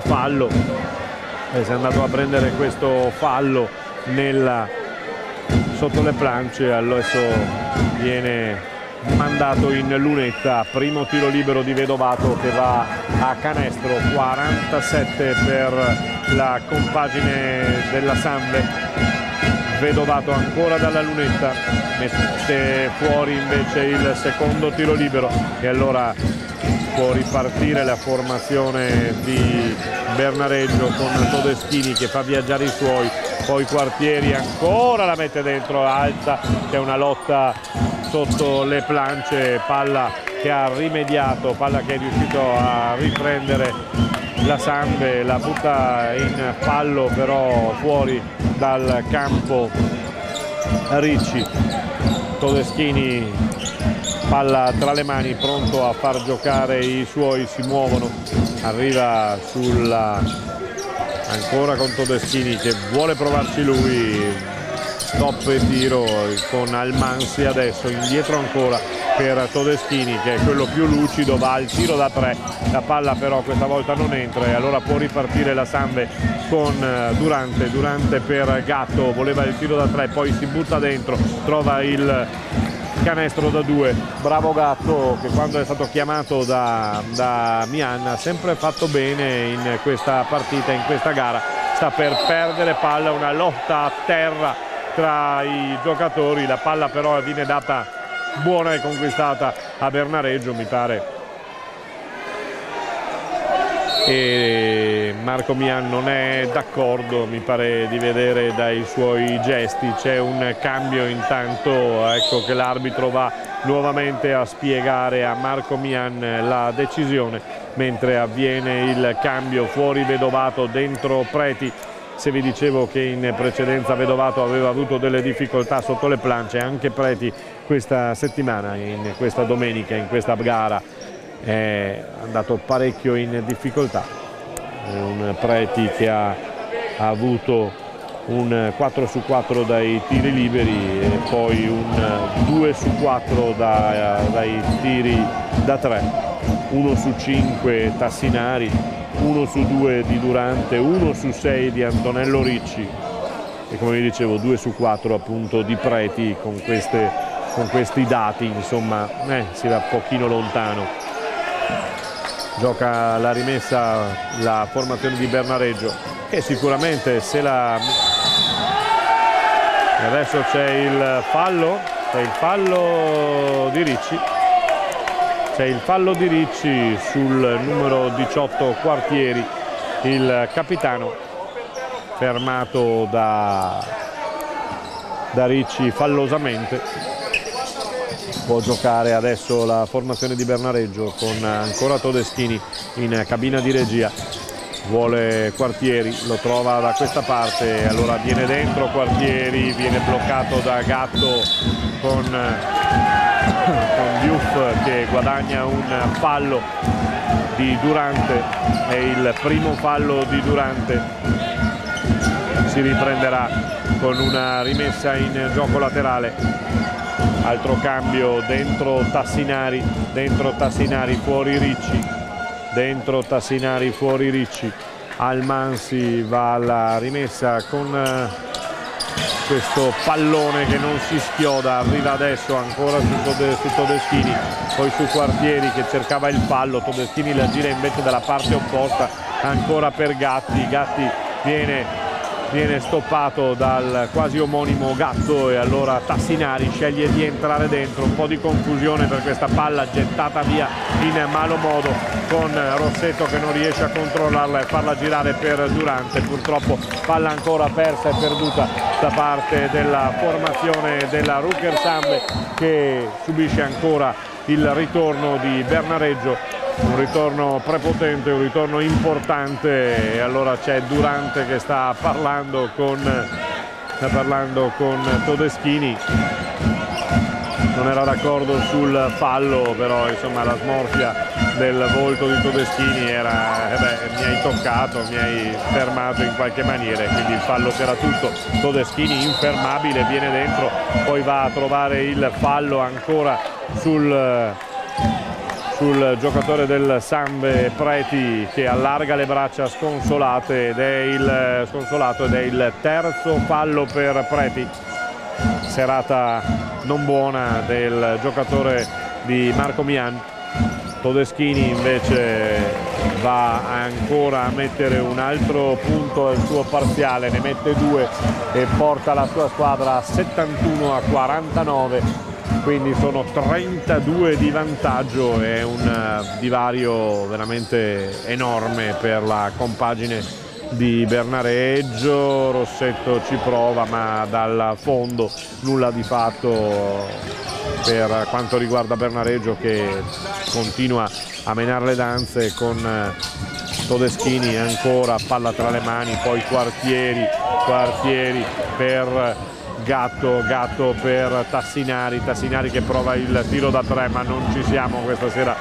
fallo, sotto le planche. Adesso viene mandato in lunetta, primo tiro libero di Vedovato che va a canestro, 47 per la compagine della Sambe. Vedovato ancora dalla lunetta, mette fuori invece il secondo tiro libero, e allora può ripartire la formazione di Bernareggio con Todeschini che fa viaggiare i suoi, poi Quartieri ancora la mette dentro, alta, c'è una lotta sotto le planche, palla che ha rimediato, palla che è riuscito a riprendere la Sambe, la butta in fallo però fuori dal campo Ricci. Todeschini, palla tra le mani, pronto a far giocare i suoi, si muovono, arriva ancora con Todeschini che vuole provarci lui, stop e tiro con Almansi adesso, indietro ancora per Todeschini che è quello più lucido, va al tiro da 3, la palla però questa volta non entra, e allora può ripartire la Sambe con Durante per Gatto, voleva il tiro da 3, poi si butta dentro, trova il canestro da 2, bravo Gatto che quando è stato chiamato da Mian ha sempre fatto bene in questa partita, in questa gara. Sta per perdere palla, una lotta a terra tra i giocatori, la palla però viene data buona e conquistata a Bernareggio, mi pare, e Marco Mian non è d'accordo, mi pare di vedere dai suoi gesti. C'è un cambio intanto, ecco che l'arbitro va nuovamente a spiegare a Marco Mian la decisione, mentre avviene il cambio, fuori Vedovato, dentro Preti. Se vi dicevo che in precedenza Vedovato aveva avuto delle difficoltà sotto le planche, anche Preti questa settimana, in questa domenica, in questa gara è andato parecchio in difficoltà. Un Preti che ha avuto un 4 su 4 dai tiri liberi e poi un 2 su 4 dai tiri da 3, 1 su 5 Tassinari, 1 su 2 di Durante, 1 su 6 di Antonello Ricci e, come vi dicevo, 2 su 4 appunto di Preti. Con questi dati insomma si va un pochino lontano. Gioca la rimessa la formazione di Bernareggio, che sicuramente se la E adesso c'è il fallo di Ricci. C'è il fallo di Ricci sul numero 18 Quartieri, il capitano, fermato da Ricci fallosamente. Può giocare adesso la formazione di Bernareggio con ancora Todeschini in cabina di regia. Vuole Quartieri, lo trova da questa parte, allora viene dentro Quartieri, viene bloccato da Gatto con Diouf che guadagna un fallo di Durante, è il primo fallo di Durante. Si riprenderà con una rimessa in gioco laterale. Altro cambio dentro Tassinari, fuori Ricci, dentro Tassinari, fuori Ricci. Almansi va alla rimessa con questo pallone che non si schioda, arriva adesso ancora su Todeschini, poi su Quartieri che cercava il fallo, Todeschini la gira invece dalla parte opposta, ancora per Gatti viene stoppato dal quasi omonimo Gatto e allora Tassinari sceglie di entrare dentro. Un po' di confusione per questa palla gettata via in malo modo con Rossetto che non riesce a controllarla e farla girare per Durante. Purtroppo palla ancora persa e perduta da parte della formazione della Rucker Sambe, che subisce ancora il ritorno di Bernareggio. Un ritorno prepotente, un ritorno importante, e allora c'è Durante che sta parlando con Todeschini. Non era d'accordo sul fallo, però insomma la smorfia del volto di Todeschini era mi hai toccato, mi hai fermato in qualche maniera, quindi il fallo c'era tutto. Todeschini infermabile, viene dentro, poi va a trovare il fallo ancora sul giocatore del Sambe Preti, che allarga le braccia sconsolato ed è il terzo fallo per Preti. Serata non buona del giocatore di Marco Mian. Todeschini invece va ancora a mettere un altro punto al suo parziale, ne mette 2 e porta la sua squadra a 71-49. Quindi sono 32 di vantaggio, è un divario veramente enorme per la compagine di Bernareggio. Rossetto ci prova, ma dal fondo nulla di fatto per quanto riguarda Bernareggio, che continua a menare le danze con Todeschini ancora, palla tra le mani, poi Quartieri per Gatto per Tassinari che prova il tiro da 3, ma non ci siamo questa sera.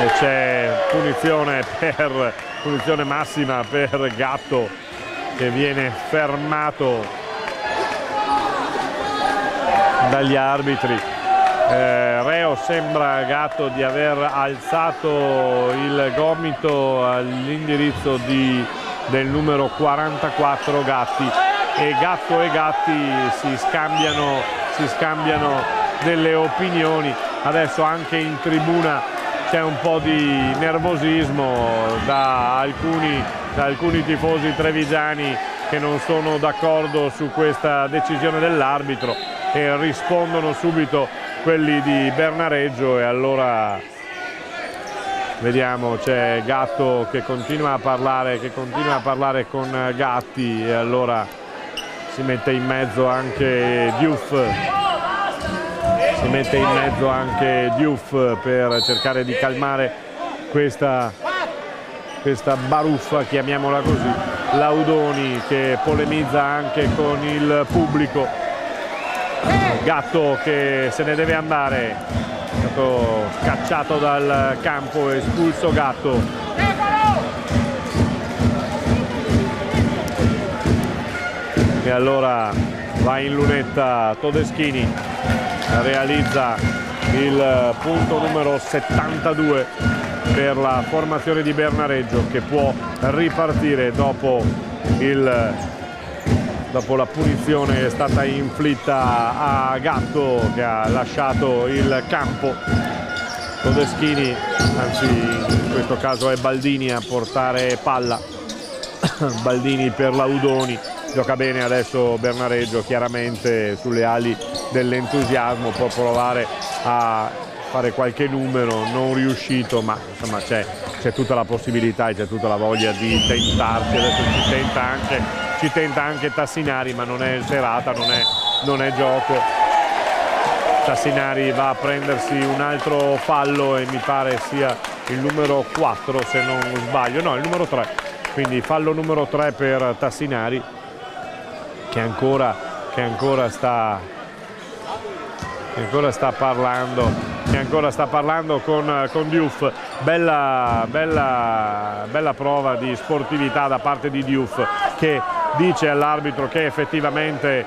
E c'è punizione massima per Gatto, che viene fermato dagli arbitri. Reo sembra Gatto di aver alzato il gomito all'indirizzo del numero 44 Gatti, e Gatto e Gatti si scambiano delle opinioni. Adesso anche in tribuna c'è un po' di nervosismo da alcuni tifosi trevigiani che non sono d'accordo su questa decisione dell'arbitro, e rispondono subito quelli di Bernareggio. E allora vediamo, c'è Gatto che continua a parlare con Gatti, e allora si mette in mezzo anche Diouf per cercare di calmare questa baruffa, chiamiamola così. Laudoni che polemizza anche con il pubblico. Gatto che se ne deve andare, è stato scacciato dal campo, espulso Gatto. E allora va in lunetta Todeschini, realizza il punto numero 72 per la formazione di Bernareggio, che può ripartire dopo la punizione che è stata inflitta a Gatto, che ha lasciato il campo. Todeschini, anzi in questo caso è Baldini a portare palla. Baldini per Laudoni, gioca bene adesso Bernareggio, chiaramente sulle ali dell'entusiasmo, può provare a fare qualche numero, non riuscito, ma insomma c'è tutta la possibilità e c'è tutta la voglia di tentarsi. Adesso ci tenta anche Tassinari, ma non è serata, non è gioco. Tassinari va a prendersi un altro fallo e mi pare sia il numero 4 se non sbaglio, no, il numero 3, quindi fallo numero 3 per Tassinari che ancora sta parlando con Diouf. Bella prova di sportività da parte di Diouf, che dice all'arbitro che effettivamente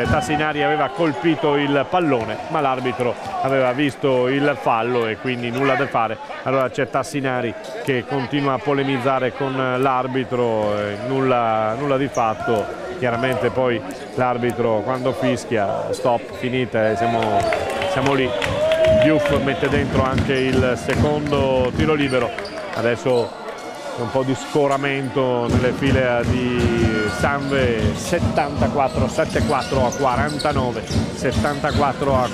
Tassinari aveva colpito il pallone, ma l'arbitro aveva visto il fallo e quindi nulla da fare. Allora c'è Tassinari che continua a polemizzare con l'arbitro, nulla di fatto. Chiaramente poi l'arbitro quando fischia stop, finita, siamo lì. Diouf mette dentro anche il secondo tiro libero. Adesso un po' di scoramento nelle file di Sanve. 74 a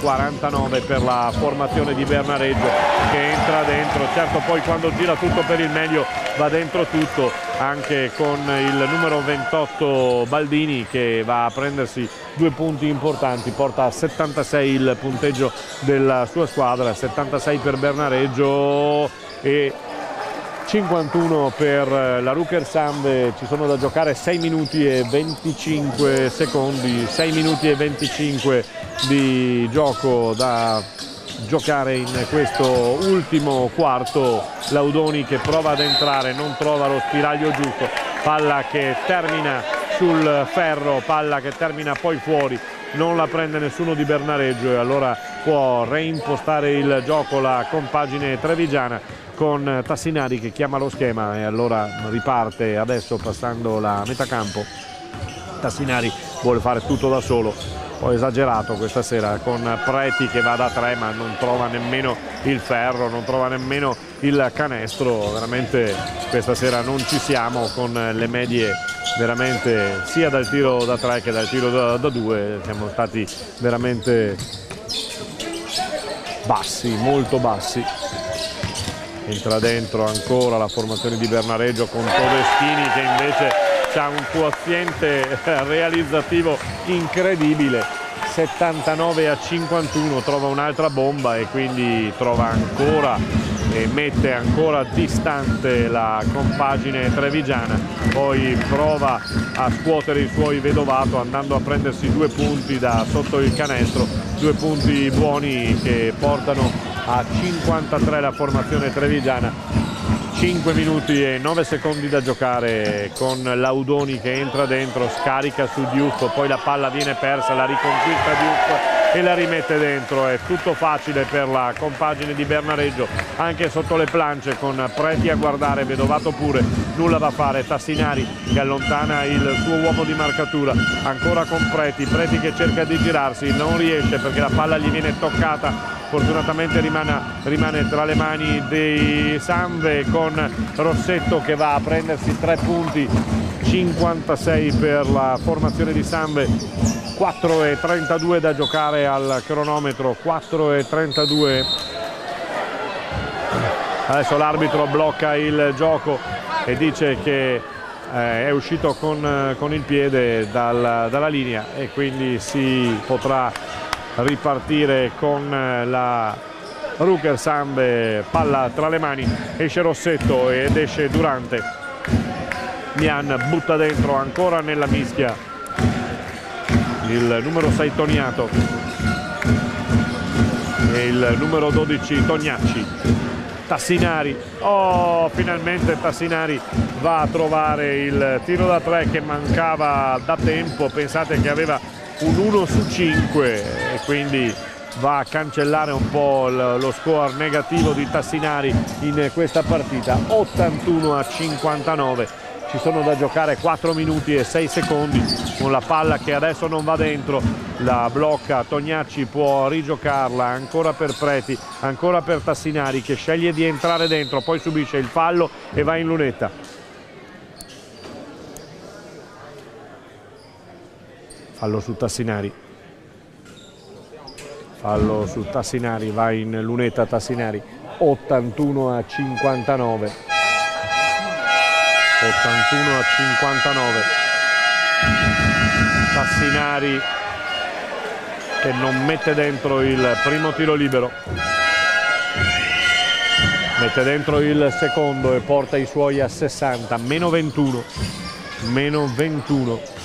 49 per la formazione di Bernareggio, che entra dentro. Certo, poi quando gira tutto per il meglio va dentro tutto, anche con il numero 28 Baldini che va a prendersi 2 punti importanti, porta a 76 il punteggio della sua squadra, 76 per Bernareggio e 51 per la Ruker Sanve. Ci sono da giocare 6 minuti e 25 secondi, 6 minuti e 25 di gioco da giocare in questo ultimo quarto. Laudoni che prova ad entrare, non trova lo spiraglio giusto, palla che termina sul ferro, palla che termina poi fuori, non la prende nessuno di Bernareggio e allora può reimpostare il gioco la compagine trevigiana con Tassinari che chiama lo schema e allora riparte adesso passando la metà campo. Tassinari vuole fare tutto da solo, ho esagerato questa sera con Preti che va da 3 ma non trova nemmeno il ferro, non trova nemmeno il canestro. Veramente questa sera non ci siamo con le medie, veramente sia dal tiro da 3 che dal tiro da 2 siamo stati veramente bassi, molto bassi. Entra dentro ancora la formazione di Bernareggio con Todeschini che invece ha un quoziente realizzativo incredibile, 79 a 51, trova un'altra bomba e quindi trova ancora e mette ancora distante la compagine trevigiana, poi prova a scuotere i suoi Vedovato andando a prendersi 2 punti da sotto il canestro, 2 punti buoni che portano a 53 la formazione trevigiana. 5 minuti e 9 secondi da giocare con Laudoni che entra dentro, scarica su Diouf, poi la palla viene persa, la riconquista Diouf e la rimette dentro. È tutto facile per la compagine di Bernareggio anche sotto le planche con Preti a guardare, Vedovato pure, nulla da fare. Tassinari che allontana il suo uomo di marcatura, ancora con Preti che cerca di girarsi, non riesce perché la palla gli viene toccata, fortunatamente rimane tra le mani dei Sanve con Rossetto che va a prendersi 3 punti. 56 per la formazione di Sanve, 4:32 da giocare al cronometro, 4:32. Adesso l'arbitro blocca il gioco e dice che è uscito con il piede dalla linea e quindi si potrà ripartire con la Ruker Sanve. Palla tra le mani, esce Rossetto ed esce Durante. Mian butta dentro ancora nella mischia il numero 6 Toniato e il numero 12 Tognacci. Tassinari, finalmente Tassinari va a trovare il tiro da 3 che mancava da tempo. Pensate che aveva un 1 su 5 e quindi va a cancellare un po' lo score negativo di Tassinari in questa partita. 81 a 59, ci sono da giocare 4 minuti e 6 secondi con la palla che adesso non va dentro, la blocca Tognacci, può rigiocarla ancora per Preti, ancora per Tassinari che sceglie di entrare dentro, poi subisce il fallo e va in lunetta. Fallo su Tassinari, fallo su Tassinari, va in lunetta Tassinari, 81 a 59. 81 a 59. Tassinari che non mette dentro il primo tiro libero, mette dentro il secondo e porta i suoi a 60, meno 21, meno 21.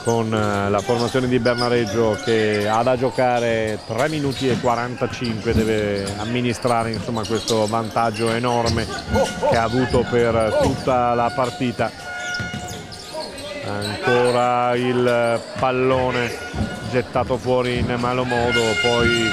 Con la formazione di Bernareggio che ha da giocare 3 minuti e 45, deve amministrare insomma questo vantaggio enorme che ha avuto per tutta la partita. Ancora il pallone gettato fuori in malo modo, poi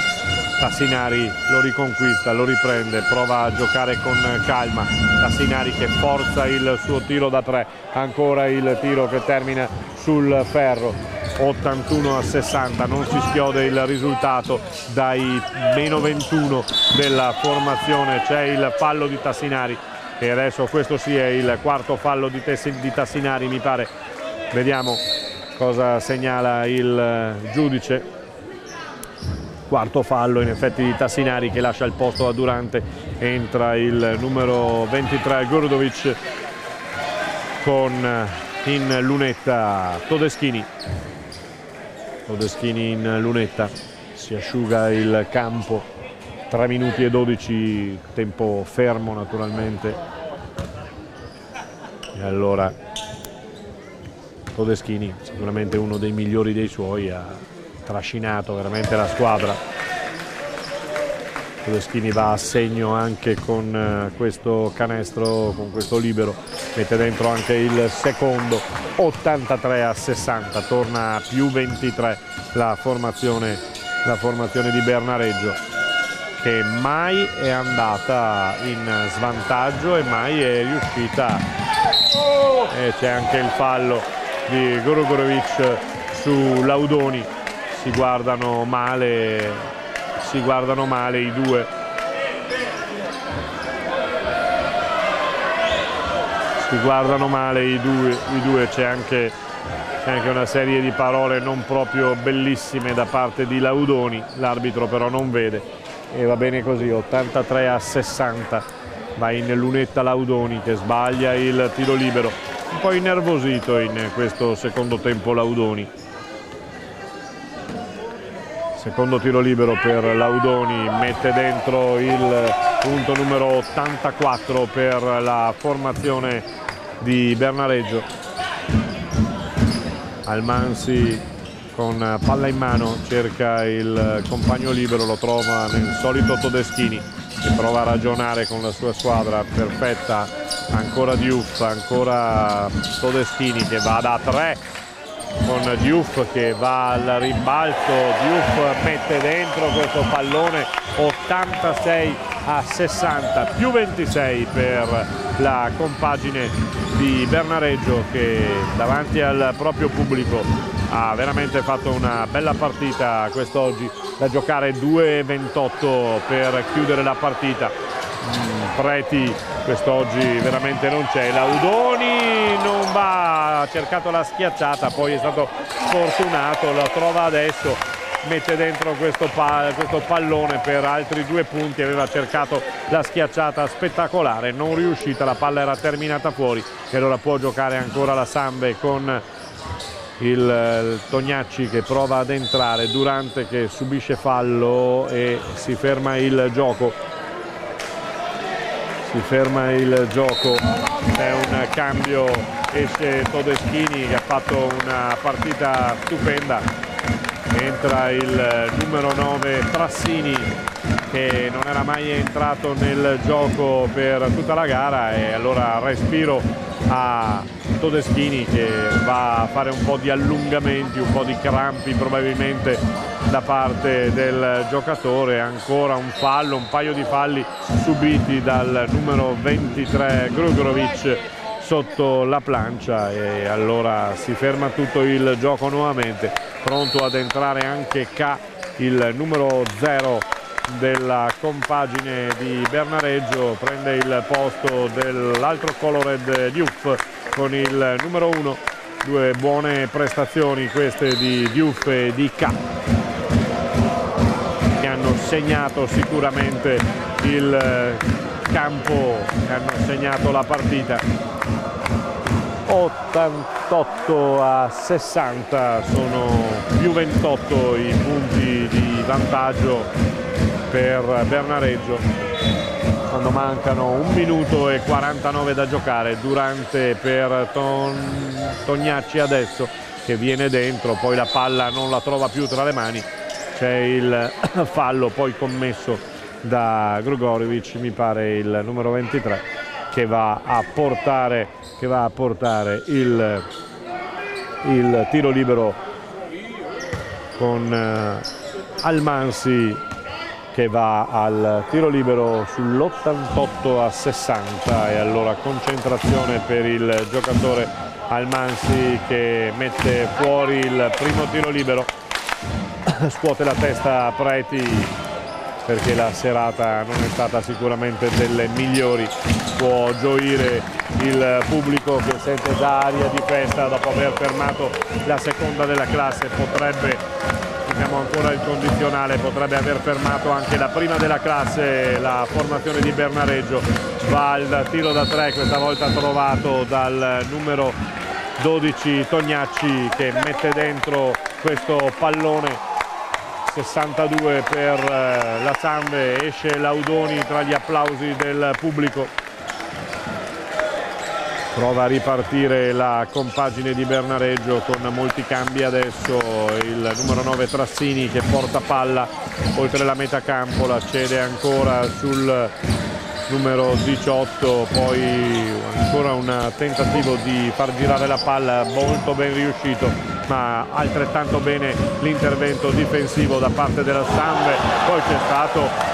Tassinari lo riconquista, lo riprende, prova a giocare con calma. Tassinari che forza il suo tiro da 3, ancora il tiro che termina sul ferro. 81 a 60, non si schiode il risultato dai meno 21 della formazione. C'è il fallo di Tassinari e adesso questo sì è il quarto fallo di Tassinari, mi pare. Vediamo cosa segnala il giudice. Quarto fallo in effetti di Tassinari che lascia il posto a Durante, entra il numero 23 Gordovic con in lunetta Todeschini. Todeschini in lunetta, si asciuga il campo, 3 minuti e 12, tempo fermo naturalmente. E allora Todeschini, sicuramente uno dei migliori dei suoi, ha trascinato veramente la squadra. Todeschini va a segno anche con questo canestro, con questo libero, mette dentro anche il secondo. 83 a 60, torna a più 23 la formazione di Bernareggio, che mai è andata in svantaggio e mai è riuscita. E c'è anche il fallo di Gorogorovic su Laudoni. Si guardano male i due. Si guardano male i due. C'è anche una serie di parole non proprio bellissime da parte di Laudoni, l'arbitro però non vede e va bene così. 83 a 60, va in lunetta Laudoni che sbaglia il tiro libero, un po' innervosito in questo secondo tempo Laudoni. Secondo tiro libero per Laudoni, mette dentro il punto numero 84 per la formazione di Bernareggio. Almansi con palla in mano cerca il compagno libero, lo trova nel solito Todeschini che prova a ragionare con la sua squadra. Perfetta ancora Diouf, ancora Todeschini che va da 3 con Diouf che va al rimbalzo. Diouf mette dentro questo pallone. 86 a 60, più 26 per la compagine di Bernareggio che davanti al proprio pubblico ha veramente fatto una bella partita quest'oggi, da giocare 2:28 per chiudere la partita. Preti quest'oggi veramente non c'è. Laudoni non va, ha cercato la schiacciata, poi è stato sfortunato, la trova adesso, mette dentro questo pallone per altri 2 punti. Aveva cercato la schiacciata spettacolare, non riuscita, la palla era terminata fuori e allora può giocare ancora la Sambe con il Tognacci che prova ad entrare, Durante che subisce fallo e si ferma il gioco. Si ferma il gioco, è un cambio, esce Todeschini che ha fatto una partita stupenda, entra il numero 9 Trassini che non era mai entrato nel gioco per tutta la gara e allora respiro a Todeschini che va a fare un po' di allungamenti, un po' di crampi probabilmente da parte del giocatore. Ancora un fallo, un paio di falli subiti dal numero 23 Grgorovic sotto la plancia, e allora si ferma tutto il gioco nuovamente. Pronto ad entrare anche K, il numero 0 della compagine di Bernareggio, prende il posto dell'altro colored Diouf con il numero 1. Due buone prestazioni queste di Diouf e di K, che hanno segnato sicuramente il campo, che hanno segnato la partita. 88-60, sono più 28 i punti di vantaggio per Bernareggio quando mancano 1 minuto e 49 da giocare. Durante per Tognacci adesso, che viene dentro, poi la palla non la trova più tra le mani, c'è il fallo poi commesso da Grgorovic, mi pare il numero 23, che va a portare il tiro libero con Almansi, che va al tiro libero sull'88-60, e allora concentrazione per il giocatore Almansi, che mette fuori il primo tiro libero. Scuote la testa Preti, perché la serata non è stata sicuramente delle migliori. Può gioire il pubblico, che sente già aria di festa dopo aver fermato la seconda della classe. Potrebbe, abbiamo ancora il condizionale, potrebbe aver fermato anche la prima della classe. La formazione di Bernareggio va al tiro da 3, questa volta trovato dal numero 12 Tognacci, che mette dentro questo pallone. 62 per la Samve, esce Laudoni tra gli applausi del pubblico. Prova a ripartire la compagine di Bernareggio con molti cambi adesso. Il numero 9 Trassini, che porta palla oltre la metà campo, la cede ancora sul numero 18, poi ancora un tentativo di far girare la palla molto ben riuscito, ma altrettanto bene l'intervento difensivo da parte della Samve. Poi c'è stato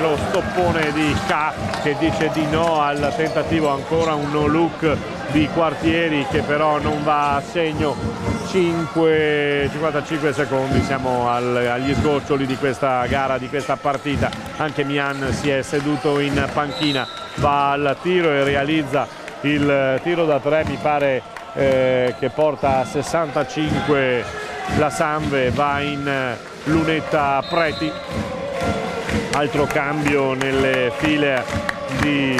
lo stoppone di K, che dice di no al tentativo, ancora un no look di Quartieri, che però non va a segno. 55 secondi, siamo agli sgoccioli di questa gara, di questa partita. Anche Mian si è seduto in panchina, va al tiro e realizza il tiro da 3, mi pare che porta a 65 la Samve. Va in lunetta Preti, altro cambio nelle file di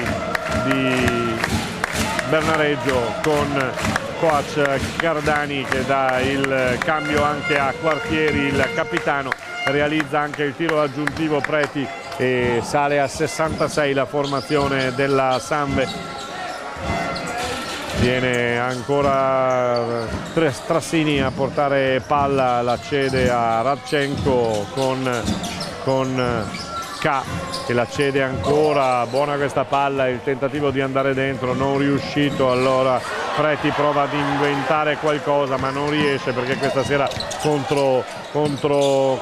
Bernareggio, con coach Cardani che dà il cambio anche a Quartieri. Il capitano realizza anche il tiro aggiuntivo Preti e sale a 66 la formazione della Samve. Viene ancora Trassini a portare palla, la cede a Radchenko con K, che la cede ancora. Buona questa palla, il tentativo di andare dentro non riuscito. Allora Preti prova ad inventare qualcosa, ma non riesce, perché questa sera contro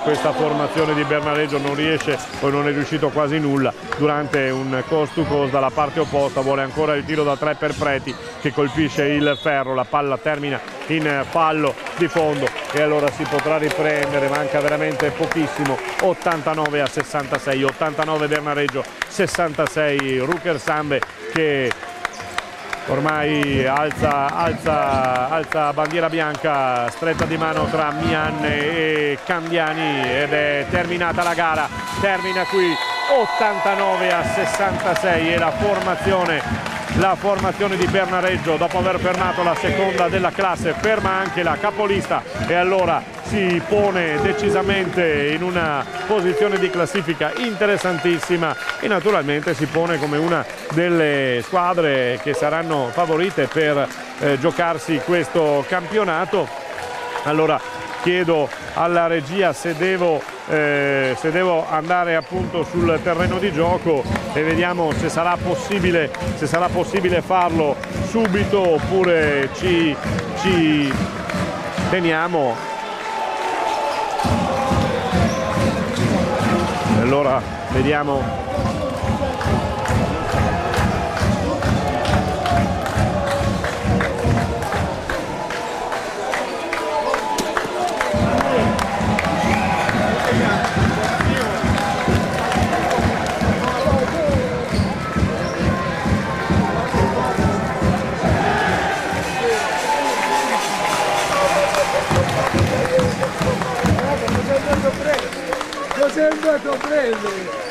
questa formazione di Bernareggio non riesce, poi non è riuscito quasi nulla. Durante un coast to coast dalla parte opposta vuole ancora il tiro da 3 per Preti, che colpisce il ferro, la palla termina in fallo di fondo e allora si potrà riprendere. Manca veramente pochissimo. 89-66, 89 Bernareggio, 66 Rucker Samve, che ormai alza bandiera bianca, stretta di mano tra Mian e Candiani, ed è terminata la gara. Termina qui 89-66 e la formazione di Bernareggio, dopo aver fermato la seconda della classe, ferma anche la capolista e allora si pone decisamente in una posizione di classifica interessantissima e naturalmente si pone come una delle squadre che saranno favorite per giocarsi questo campionato. Allora chiedo alla regia se devo andare appunto sul terreno di gioco e vediamo se sarà possibile farlo subito oppure ci teniamo. Allora vediamo. Io sempre a prendere.